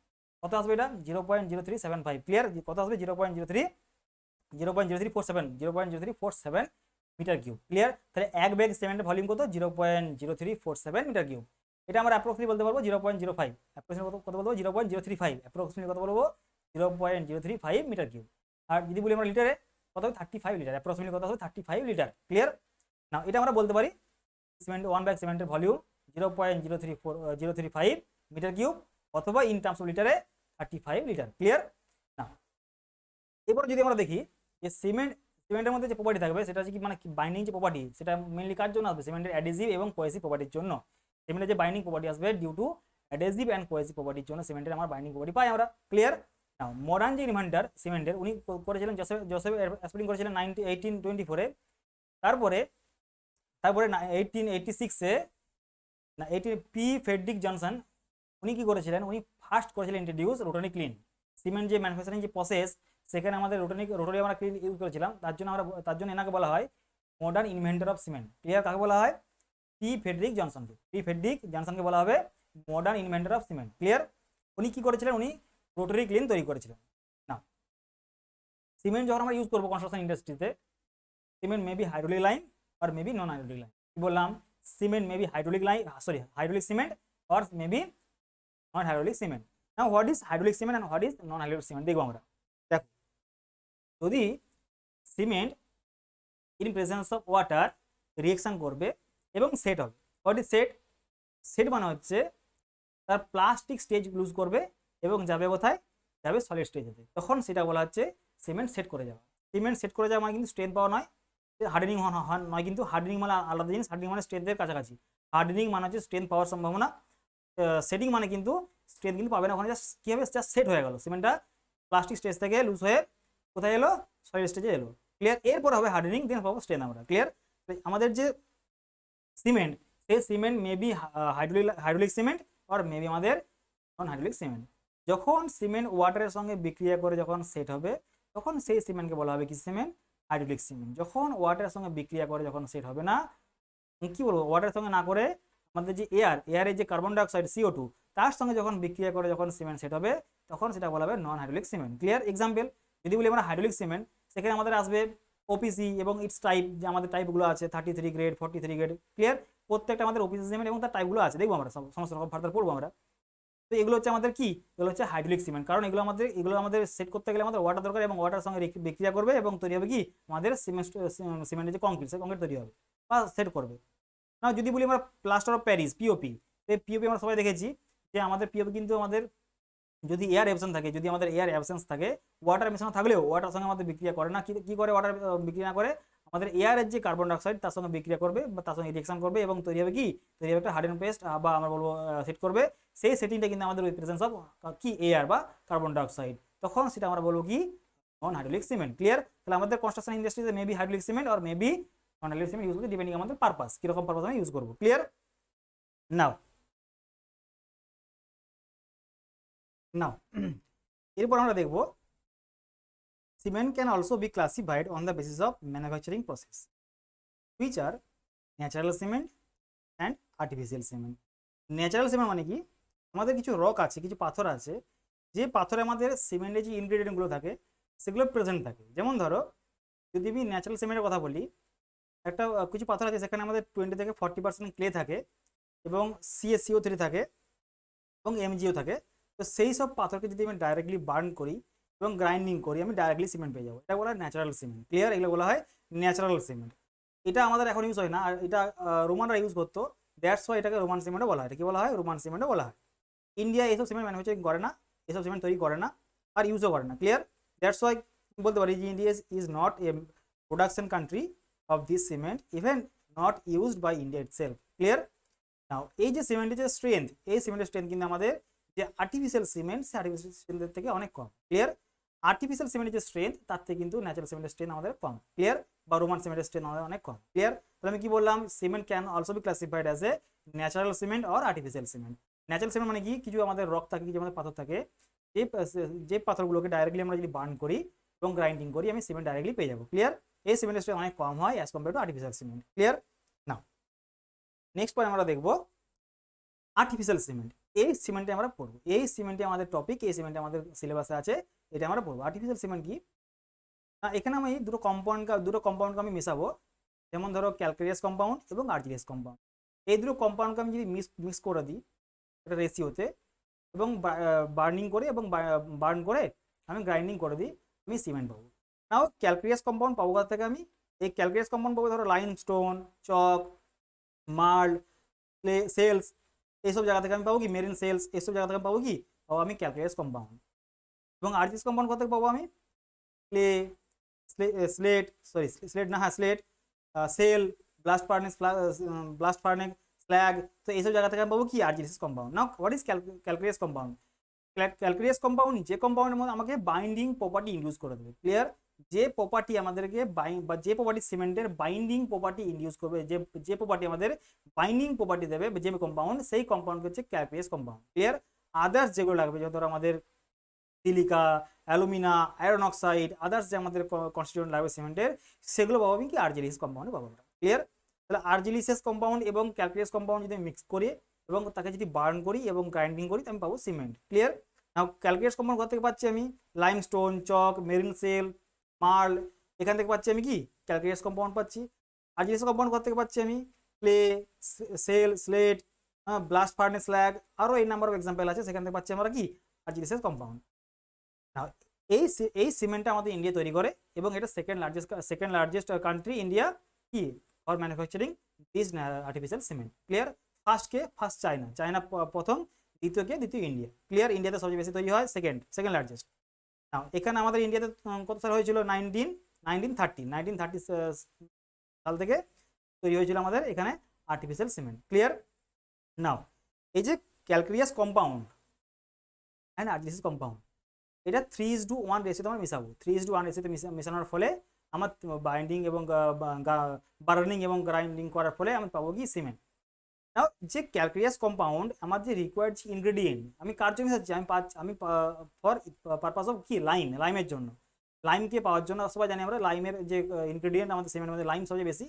কত আসবে এটা 0.0375। ক্লিয়ার? কত আসবে 0.0347 মিটার কিউব। ক্লিয়ার? তাহলে এক ব্যাগ সিমেন্টের ভলিউম কত 0.0347 মিটার কিউব। এটা আমরা অ্যাপ্রক্সিমেটলি বলতে পারবো 0.05, অ্যাপ্রক্সিমেটলি কত বলবো 0.035, অ্যাপ্রক্সিমেটলি কত বলবো 0.035 মিটার কিউব। আর যদি বলি আমরা লিটারে কত হবে 35 লিটার, অ্যাপ্রক্সিমেটলি কত হবে 35 লিটার। ক্লিয়ার? না এটা আমরা বলতে পারি সিমেন্ট ওয়ান ব্যাগ সিমেন্টের ভলিউম 0.035 মিটার কিউব, অথবা ইন টার্মস অফ লিটারে 35 লিটার। ক্লিয়ার? না এবার যদি আমরা দেখি যে সিমেন্টের মধ্যে যে প্রপার্টি থাকবে সেটা হচ্ছে কি মানে বাইন্ডিং যে প্রপার্টি, সেটা মেইনলি কার জন্য আসবে, সিমেন্টের অ্যাডহেসিভ এবং কোহেসিভ প্রপার্টির জন্য। সিমেন্টের যে বাইন্ডিং প্রপার্টি আসবে due to adhesive and cohesive প্রপার্টির জন্য সিমেন্টের আমার বাইন্ডিং প্রপার্টি পাই আমরা। ক্লিয়ার? নাও মডার্ন যে ইনভেন্টর সিমেন্টের উনি করেছিলেন জোসেফ অ্যাসপ্লিং করেছিলেন 1824-এ। তারপরে 1886-এ না 18 পি ফ্রেডরিক জনসন উনি কি করেছিলেন, উনি ফার্স্ট করেছিলেন ইন্ট্রোডিউস রোটারি ক্লিন। সিমেন্ট যে ম্যানুফ্যাকচারিং যে প্রসেস সেখানে আমাদের রোটারি আমরা ক্লিন ইউজ করেছিলাম, তার জন্য এনাকে বলা হয় modern inventor of cement. Clear? কাকে বলা হয়? পি ফ্রেডরিক জনসনকে বলা হবে modern inventor of cement. Clear? উনি কি করেছিলেন, উনি রোটারি ক্লিন তৈরি করেছিলেন। না সিমেন্ট যখন আমরা ইউজ করবো কনস্ট্রাকশন ইন্ডাস্ট্রিতে, cement may be hydraulic line আর may be non hydraulic line. কি বললাম? Cement may be hydraulic cement or maybe non hydraulic cement. Now what is hydraulic cement and what is non hydraulic cement দেখবো আমরা। দেখো যদি cement in presence of water reaction করবে এবং set হবে, what is set? Set মানে হচ্ছে তার প্লাস্টিক স্টেজ লুজ করবে এবং যাবে কোথায়, যাবে সলিড স্টেজে, তখন সেটা বলা হচ্ছে সিমেন্ট সেট করে যাওয়া। সিমেন্ট সেট করে যাওয়া মানে কিন্তু স্ট্রেংথ পাওয়া নয়, হার্ডেনিং নয়, কিন্তু হার্ডেনিং মানে আলাদা জিনিস। হার্ডেনিং মানে স্ট্রেংথের কাছাকাছি, হার্ডেনিং মানে হচ্ছে স্ট্রেংথ পাওয়ার সম্ভাবনা, সেটিং মানে কিন্তু স্ট্রেংথ কিন্তু পাবে না, ওখানে জাস্ট কী হবে, জাস্ট সেট হয়ে গেল সিমেন্টটা, প্লাস্টিক স্টেজ থেকে লুজ হয়ে কোথায় এলো, সলিড স্টেজে এলো। ক্লিয়ার? এরপর হবে হার্ডেনিং, দেন পাবো স্ট্রেংথ আমরা। ক্লিয়ার? আমাদের যে সিমেন্ট, সেই সিমেন্ট মেবি হাইড্রোলিক সিমেন্ট আর মেবি আমাদের নন হাইড্রোলিক সিমেন্ট। যখন সিমেন্ট ওয়াটারের সঙ্গে বিক্রিয়া করে যখন সেট হবে, তখন সেই সিমেন্টকে বলা হবে কি সিমেন্ট হাইড্রোলিক সিমেন্ট। যখন ওয়াটারের সঙ্গে বিক্রিয়া করে যখন সেট হবে না, কি বলবো, ওয়াটারের সঙ্গে না করে আমাদের যে এয়ারের যে কার্বন ডাইঅক্সাইড CO2 তার সঙ্গে যখন বিক্রিয়া করে যখন সিমেন্ট সেট হবে, তখন সেটা বলা হবে নন হাইড্রোলিক সিমেন্ট। ক্লিয়ার? এক্সাম্পল যদি বলি আমরা হাইড্রোলিক সিমেন্ট, সেখানে আমাদের আসবে ওপিসি এবং ইটস টাইপ, যে আমাদের টাইপগুলো আছে 33 গ্রেড 43 গ্রেড। ক্লিয়ার? প্রত্যেকটা আমাদের ওপিসি সিমেন্ট এবং তার টাইপগুলো আছে, দেখবো আমরা সমস্ত রকম ফার্দার পড়বো আমরা। তো এগুলো হচ্ছে আমাদের কি, এগুলো হচ্ছে হাইড্রোলিক সিমেন্ট, কারণ এগুলো আমাদের সেট করতে গেলে আমাদের ওয়াটার দরকার এবং ওয়াটার সঙ্গে বিক্রিয়া করবে এবং তৈরি হবে কি আমাদের সিমেন্টের যে কংক্রিট, সেই কংক্রিট তৈরি হবে বা সেট করবে। না যদি বলি আমরা প্লাস্টার অফ প্যারিস পিওপি, এই পিওপি আমরা সবাই দেখেছি যে আমাদের পিওপি কিন্তু আমাদের যদি এয়ার অ্যাবসেন্স থাকে, যদি আমাদের এয়ার অ্যাবসেন্স থাকে, ওয়াটার মেশানো থাকলেও ওয়াটার সঙ্গে আমাদের বিক্রিয়া করে না। কি করে ওয়াটার বিক্রিয়া না করে, আমাদের এয়ারের যে কার্বন ডাইঅক্সাইড তার সঙ্গে বিক্রিয়া করবে বা তার সঙ্গে রিঅ্যাকশন করবে এবং তৈরি হবে কি, তৈরি হবে একটা হার্ডেন পেস্ট বা আমরা বলবো সেট করবে। সেই সেটিংটা কিন্তু আমাদের ওই প্রেজেন্স অফ কি এয়ার বা কার্বন ডাইঅক্সাইড, তখন সেটা আমরা বলবো কি নন হাইড্রোলিক সিমেন্ট। ক্লিয়ার? তাহলে আমাদের কনস্ট্রাকশন ইন্ডাস্ট্রিতে মেবি হাইড্রোলিক সিমেন্ট আর মেবি নন হাইড্রোলিক সিমেন্ট ইউজ করতে ডিপেন্ডিং আমাদের পারপাস, কিরকম পারপাস আমি ইউজ করবো। ক্লিয়ার? নাও এরপর আমরা দেখবো cement can also be classified on the basis of manufacturing process which are natural cement and artificial cement. Natural cement মানে কি, আমাদের কিছু রক আছে, কিছু পাথর আছে, যে পাথরে আমাদের সিমেন্টের যে ইনগ্রেডিয়েন্টগুলো থাকে সেগুলো প্রেজেন্ট থাকে। যেমন ধরো যদি আমি ন্যাচারাল সিমেন্টের কথা বলি, একটা কিছু পাথর আছে সেখানে আমাদের 20 থেকে 40% ক্লে থাকে এবং CaCO3 থাকে এবং MgO থাকে। তো সেই সব পাথরকে যদি আমি ডাইরেক্টলি বার্ন করি এবং গ্রাইন্ডিং করি, আমি ডাইরেক্টলি সিমেন্ট পেয়ে যাবো, এটা বলা হয় ন্যাচারাল সিমেন্ট। ক্লিয়ার? এগুলো বলা হয় ন্যাচারাল সিমেন্ট। এটা আমাদের এখন ইউজ হয় না, আর এটা রোমানরা ইউজ করতো, দ্যাটস ওয়াই এটাকে রোমান সিমেন্টও বলা হয়। এটা কি বলা হয়? রোমান সিমেন্টও বলা হয়। ইন্ডিয়া এইসব সিমেন্ট ম্যানুফ্যাকচারিং করে না, এইসব সিমেন্ট তৈরি করে না আর ইউজও করে না। ক্লিয়ার? দ্যাটস ওয়াই বলতে পারি যে India is not a production country of this cement, even not used by India itself. Clear? Now এই যে সিমেন্টের যে স্ট্রেংথ, এই সিমেন্টের স্ট্রেংথ কিন্তু আমাদের যে আর্টিফিশিয়াল সিমেন্ট, সেই আর্টিফিশিয়াল সিমেন্টের থেকে অনেক কম। ক্লিয়ার? আর্টিফিশিয়াল সিমেন্টের যে স্ট্রেংথ তার থেকে কিন্তু ন্যাচারাল সিমেন্টের স্ট্রেংথ আমাদের কম, ক্লিয়ার, বা রোমান সিমেন্টের স্ট্রেংথ আমাদের অনেক কম, ক্লিয়ার। তাহলে আমি কি বললাম, cement can also be classified as a natural cement or artificial cement. Natural cement মানে কি, কিছু আমাদের রক থাকে, কিছু আমাদের পাথর থাকে, যে পাথরগুলোকে ডাইরেক্টলি আমরা যদি বার্ন করি এবং গ্রাইন্ডিং করি আমি সিমেন্ট ডাইরেক্টলি পেয়ে যাবো, ক্লিয়ার। এই সিমেন্টের স্ট্রেংথ অনেক কম হয় as compare to artificial cement, clear. Now next point আমরা দেখবো আর্টিফিশিয়াল সিমেন্ট। এই সিমেন্টে আমরা পড়বো, এই সিমেন্টে আমাদের টপিক, এই সিমেন্টে আমাদের সিলেবাসে আছে, এটা আমরা পড়বো। আর্টিফিশিয়াল সিমেন্ট কি, এখানে আমি দুটো কম্পাউন্ডকে আমি মেশাবো, যেমন ধরো ক্যালকেরিয়াস কম্পাউন্ড এবং আর্জিলিয়াস কম্পাউন্ড। এই দুটো কম্পাউন্ডকে আমি যদি মিক্স করে দিই একটা রেশিওতে এবং বার্নিং করে এবং বার্ন করে আমি গ্রাইন্ডিং করে দিই, আমি সিমেন্ট পাবো। নাও ক্যালকেরিয়াস কম্পাউন্ড পাবো কোথা থেকে, আমি এই ক্যালকেরিয়াস কম্পাউন্ড পাবো ধরো লাইমস্টোন, চক, মার্ল, সেলস, এইসব জায়গা থেকে আমি পাবো কি, মেরিন সেলস, এইসব জায়গা থেকে পাবো কি, পাবো আমি ক্যালকেরিয়াস কম্পাউন্ড। এবং আর্জিলিয়াস কম্পাউন্ড কোথা থেকে পাবো আমি, ক্লে, স্লেট, সরি স্লেট না, হ্যাঁ slate, shale, blast furnace, slag, তো এইসব জায়গা থেকে আমি পাবো কি, argillaceous compound. Now what is calcareous compound? Calcareous compound যে কম্পাউন্ডের মধ্যে আমাকে বাইন্ডিং প্রপার্টি ইনডিউস করে দেবে, ক্লিয়ার। যে প্রপার্টি আমাদেরকে বা যে প্রপার্টি সিমেন্টের বাইন্ডিং প্রপার্টি ইনডিউস করবে, যে প্রপার্টি আমাদের বাইন্ডিং প্রপার্টি দেবে যে কম্পাউন্ড, সেই কম্পাউন্ড হচ্ছে ক্যালকেরিয়াস কম্পাউন্ড, ক্লিয়ার। আদার্স যেগুলো লাগবে, যত আমাদের silica, alumina, iron oxide, others যে আমাদের কনস্টিটিউয়েন্ট লাগবে সিমেন্টের, সেগুলো পাবো আমি কি, আর্জিলিয়াস কম্পাউন্ডে পাবো আমরা, ক্লিয়ার। তাহলে আর্জিলিয়াস কম্পাউন্ড এবং ক্যালকেরিয়াস কম্পাউন্ড যদি মিক্স করি এবং তাকে যদি বার্ন করি এবং গ্রাইন্ডিং করি, আমি পাবো সিমেন্ট, ক্লিয়ার। নাও ক্যালকেরিয়াস কম্পাউন্ড কোথা থেকে পাচ্ছি আমি, লাইমস্টোন, চক, মেরিন সেল, মার্ল, এখান থেকে পাচ্ছি আমি কি, ক্যালকেরিয়াস কম্পাউন্ড পাচ্ছি। আর্জিলিয়াস কম্পাউন্ড কোথা থেকে পাচ্ছি আমি, clay, shale, slate, blast furnace slag, আরও এই নাম্বার অফ এক্সাম্পল আছে, সেখান থেকে পাচ্ছি আমরা কি, আর্জিলিয়াস কম্পাউন্ড। এই সিমেন্টটা আমাদের ইন্ডিয়া তৈরি করে এবং এটা সেকেন্ড লার্জেস্ট কান্ট্রি ইন্ডিয়া কি, for manufacturing this artificial cement, clear. First China প্রথম, দ্বিতীয় ইন্ডিয়া, ক্লিয়ার। ইন্ডিয়াতে সবচেয়ে বেশি তৈরি হয়, সেকেন্ড লার্জেস্ট। নাও এখানে আমাদের ইন্ডিয়াতে কত সাল হয়েছিল, 1930 সাল থেকে তৈরি হয়েছিল আমাদের এখানে আর্টিফিশিয়াল সিমেন্ট, ক্লিয়ার। নাও এই যে ক্যালকেরিয়াস কম্পাউন্ড অ্যান্ড আর্জিলিয়াস কম্পাউন্ড, এটা 3:1 রেশিওতে আমরা মিশাবো। 3:1 রেশিওতে মেশানোর ফলে আমার বাইন্ডিং এবং বার্নিং এবং গ্রাইন্ডিং করার ফলে আমি পাবো কি, সিমেন্ট। নাও যে ক্যালকেরিয়াস কম্পাউন্ড আমার যে রিকোয়ার্ড ইনগ্রেডিয়েন্ট, আমি কার জন্য মিশাচ্ছি, আমি ফর পারপাস অফ কি, লাইমের জন্য। লাইমকে পাওয়ার জন্য সবাই জানি আমরা লাইমের যে ইনগ্রেডিয়েন্ট আমাদের সিমেন্টের মধ্যে লাইম সবচেয়ে বেশি,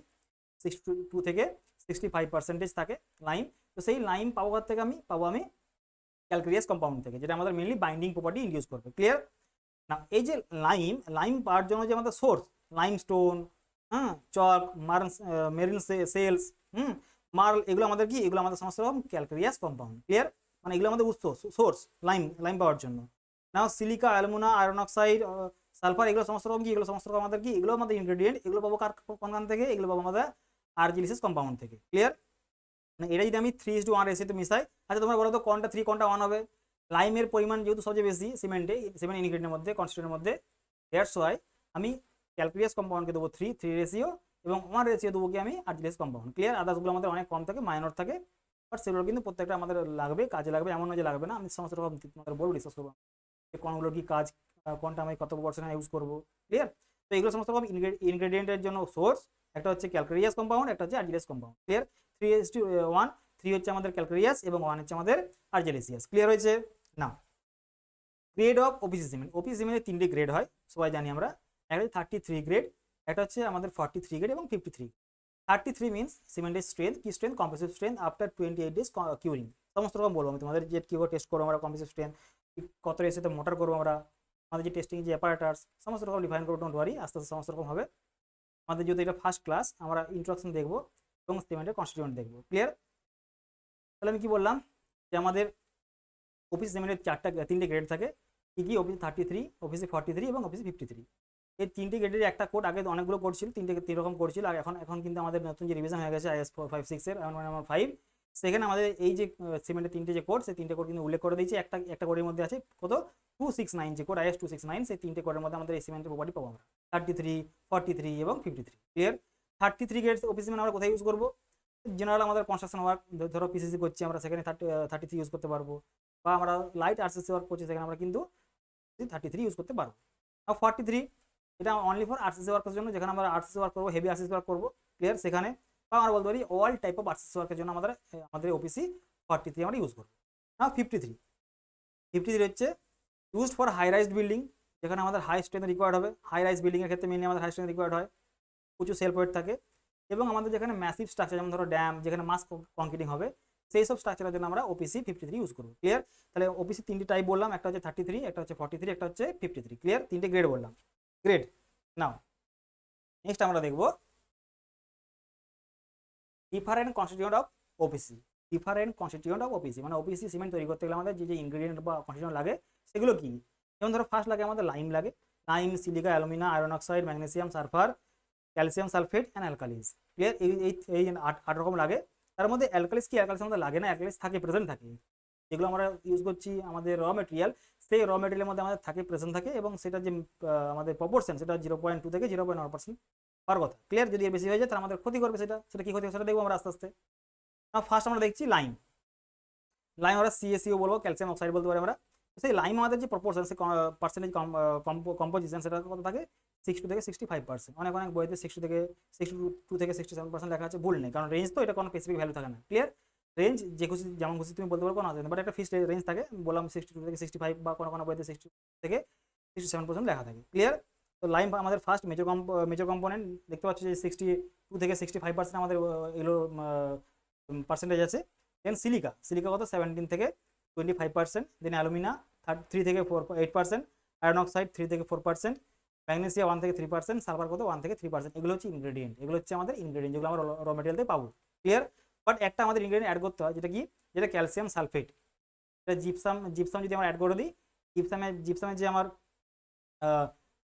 62 থেকে 65% থাকে লাইম। তো সেই লাইম পাবো কোথা থেকে, আমি পাবো আমি ক্যালকেরিয়াস কম্পাউন্ড থেকে, যেটা আমাদের মেনলি বাইন্ডিং প্রপার্টি ইনডিউস করবে, ক্লিয়ার। না এই যে লাইম পাওয়ার জন্য যে আমাদের সোর্স, লাইমস্টোন, হ্যাঁ, চক, মেরিন সেলস, মার্ল, এগুলো আমাদের কি, এগুলো আমাদের সমস্ত রকম ক্যালকেরিয়াস কম্পাউন্ড, ক্লিয়ার। মানে এগুলো আমাদের উৎস, সোর্স, লাইম পাওয়ার জন্য। Now silica, alumina, iron oxide, sulphur, এগুলো সমস্ত রকম কি, এগুলো সমস্ত রকম আমাদের কি, এগুলো আমাদের ইনগ্রেডিয়েন্ট, এগুলো পাবো কোনখান থেকে, এগুলো পাবো আমাদের আর্জিলিয়াস কম্পাউন্ড থেকে, ক্লিয়ার। মানে এটা যদি আমি 3:1 রেশিওতে মিশাই, আচ্ছা তোমরা বলো তো কোনটা 3 কোনটা 1 হবে? লাইমের পরিমাণ যেহেতু সবচেয়ে বেশি সিমেন্ট ইনগ্রেডিয়েন্টের মধ্যে, কনস্টিটিউয়েন্টের মধ্যে, দ্যাটস ওয়াই আমি ক্যালকেরিয়াস কম্পাউন্ডকে দেবো 3 রেশিও এবং 1 রেশিও দেবো কি আমি আর্জিলিয়াস কম্পাউন্ড, ক্লিয়ার। আদার্সগুলো আমাদের অনেক কম থাকে, মাইনর থাকে, বাট সেগুলো কিন্তু প্রত্যেকটা আমাদের লাগবে, কাজে লাগবে, এমন নয় যে লাগবে না। আমি সমস্ত রকম তোমাদের বলবো, ডিসকাস করবো কোনগুলোর কি কাজ, কোনটা আমি কত পার্সেন্ট ইউজ করবো, ক্লিয়ার। তো এগুলো সমস্ত রকম ইনগ্রেডিয়েন্টের জন্য সোর্স, একটা হচ্ছে ক্যালকেরিয়াস কম্পাউন্ড, একটা হচ্ছে আর্জিলিয়াস কম্পাউন্ড, ক্লিয়ার। 3:1, 3 হচ্ছে আমাদের ক্যালকেরিয়াস এবং 1 হচ্ছে আমাদের আর্জিলিয়াস, ক্লিয়ার হয়েছে। না grade of OPC cement, OPC সিমেন্টের 3টে গ্রেড হয়, সবাই জানি আমরা। একটা হচ্ছে 33 গ্রেড, একটা হচ্ছে আমাদের 43 গ্রেড এবং 53। 33 মিনস সিমেন্টের স্ট্রেংথ, কি strength, compressive strength after 28 days curing. সমস্ত রকম বলবো আমি তোমাদের, যে কিভাবে টেস্ট করবো আমরা কম্প্রেসিভ স্ট্রেংথ, কত রেশিওতে মোটর করবো আমরা, আমাদের যে টেস্টিং যে অ্যাপারেটার্স, সমস্ত রকম ডিফাইন করবো, ডোন্ট ওয়ারি, আস্তে আস্তে সমস্ত রকম হবে। আমাদের যদি এটা ফার্স্ট ক্লাস, আমরা ইন্ট্রোডাকশন দেখবো এবং সিমেন্টের কনস্টিটিউয়েন্ট দেখবো, ক্লিয়ার। তাহলে আমি কি বললাম, যে আমাদের অফিস সিমেন্টের 3টে গ্রেড থাকে, কি অফিস 33, অফিসে 43 এবং অফিসে 53। এই 3টে গ্রেডের একটা কোড, আগে অনেকগুলো কোড ছিল, 3 রকম কোড ছিল, আর এখন কিন্তু আমাদের নতুন যে রিভিশন হয়ে গেছে IS 456 এর 5, সেখানে আমাদের এই যে সিমেন্টের 3টে যে কোড, সেই 3টে কোড কিন্তু উল্লেখ করে দিয়েছে। একটা কোডের মধ্যে আছে কত, 269, যে কোড IS 269, সেই 3টে কোডের মধ্যে আমাদের এই সিমেন্টের প্রপার্টি পাবো আমরা, 33, 43 এবং 53, ক্লিয়ার। 33 গ্রেড অফিস সিমেন্ট আমরা কোথায় ইউজ করবো, জেনারেল আমাদের কনস্ট্রাকশন ওয়ার্ক, ধরো পিসিসি করছি আমরা, সেখানে 33 ইউজ করতে পারবো, বা আমরা লাইট আরসিসি ওয়ার্ক করছি, সেখানে আমরা কিন্তু 33 ইউজ করতে পারবো। 43 এটা অনলি ফর আরসিসি ওয়ার্কের জন্য, যেখানে আমরা আরসিসি ওয়ার্ক করবো, হেভি আরসিসি ওয়ার্ক করবো, ক্লিয়ার। সেখানে বা আমরা বলতে পারি অল টাইপ অফ আরসিসি ওয়ার্কের জন্য আমাদের ওপিসি 43 আমরা ইউজ করবো। নাও 53 হচ্ছে used for high rise building, যেখানে আমাদের হাই স্ট্রেংথ রিকোয়ার্ড হবে। হাই রাইজ বিল্ডিংয়ের ক্ষেত্রে মেনলি আমাদের হাই স্ট্রেংথ রিকোয়ার্ড হয়, প্রচুর সেলফ ওয়েট থাকে। এবং আমাদের যেখানে ম্যাসিভ স্ট্রাকচার, যেমন ধরো ড্যাম, যেখানে মাস কংক্রিটিং হবে, সেই সব স্ট্রাকচারের জন্য আমরা ওপিসি 53 ইউজ করবো, ক্লিয়ার। তাহলে ওপিসি তিনটি টাইপ বললাম, একটা হচ্ছে 33, একটা হচ্ছে 43, একটা হচ্ছে 53, ক্লিয়ার। তিনটে গ্রেড বললাম, গ্রেড। নাও নেক্সট আমরা দেখবো different constituent of OPC. Different constituent of OPC মানে ওপিসি সিমেন্ট তৈরি করতে গেলে আমাদের যে ইনগ্রেডিয়েন্ট বা কনস্টিটিউয়েন্ট লাগে সেগুলো কি? যেমন ধরো ফার্স্ট লাগে আমাদের লাইম লাগে, lime, silica, alumina, iron oxide, magnesium, sulphur, calcium sulphate and অ্যালকালিস, clear. এই 8 রকম লাগে। তার মধ্যে অ্যালকালিস কি? অ্যালকালিস আমাদের লাগে না, অ্যালকালিস থাকে, প্রেজেন্ট থাকে। যেগুলো আমরা ইউজ করছি আমাদের র মেটেরিয়াল, সেই র মেটেরিয়ালের মধ্যে আমাদের থাকে, প্রেজেন্ট থাকে, এবং সেটা যে আমাদের প্রপোর্শন সেটা 0.2 থেকে 0.1% হওয়ার কথা, ক্লিয়ার। যদি এর বেশি হয়ে যায় তাহলে আমাদের ক্ষতি করবে, সেটা কি ক্ষতি হবে সেটা দেখবো আমরা আস্তে আস্তে। ফার্স্ট আমরা দেখছি লাইম। লাইম আমরা সিএসিও বলবো, ক্যালসিয়াম অক্সাইড বলতে পারি আমরা। সেই লাইম আমাদের যে প্রপোর্শন, সে পার্সেন্টেজ কম্পোজিশন সেটা কত থাকে? 60 থেকে 65%। অনেক বইতে 62 থেকে 67% লেখা আছে, ভুল নেই, কারণ রেঞ্জ তো, এটা কোনো স্পেসিফিক ভ্যালু থাকে না, ক্লিয়ার। রেঞ্জ যে খুশি যেমন খুশি তুমি বলতে পারো, কোনো আছে, বাট একটা ফিক্সড রেঞ্জ থাকে, বললাম 62 থেকে 65, বা কোনো বইতে 60 থেকে 67% লেখা থাকে, ক্লিয়ার। তো লাইম আমাদের ফার্স্ট মেজর কম্পোনেন্ট, দেখতে পাচ্ছি যে 62 থেকে 65% আমাদের এগুলো পার্সেন্টেজ আছে। দেন সিলিকা কত? 17 থেকে 25%। দেন অ্যালুমিনা 3 থেকে 8%, আয়রন অক্সাইড 3 থেকে 4%, ম্যাগনেসিয়াম 1 থেকে 3%, সালফার কত? 1 থেকে 3%। এগুলো হচ্ছে ইনগ্রেডিয়েন্ট, এগুলো হচ্ছে আমাদের ইনগ্রেডিয়েন্ট, যেগুলো আমরা র মেটেরিয়াল থেকে পাবো, ক্লিয়ার। বাট একটা আমাদের ইনগ্রেডিয়েন্ট অ্যাড করতে হয়, যেটা ক্যালসিয়াম সালফেট। এটা জিপসাম যদি আমরা অ্যাড করে দিই, জিপসামের যে আমার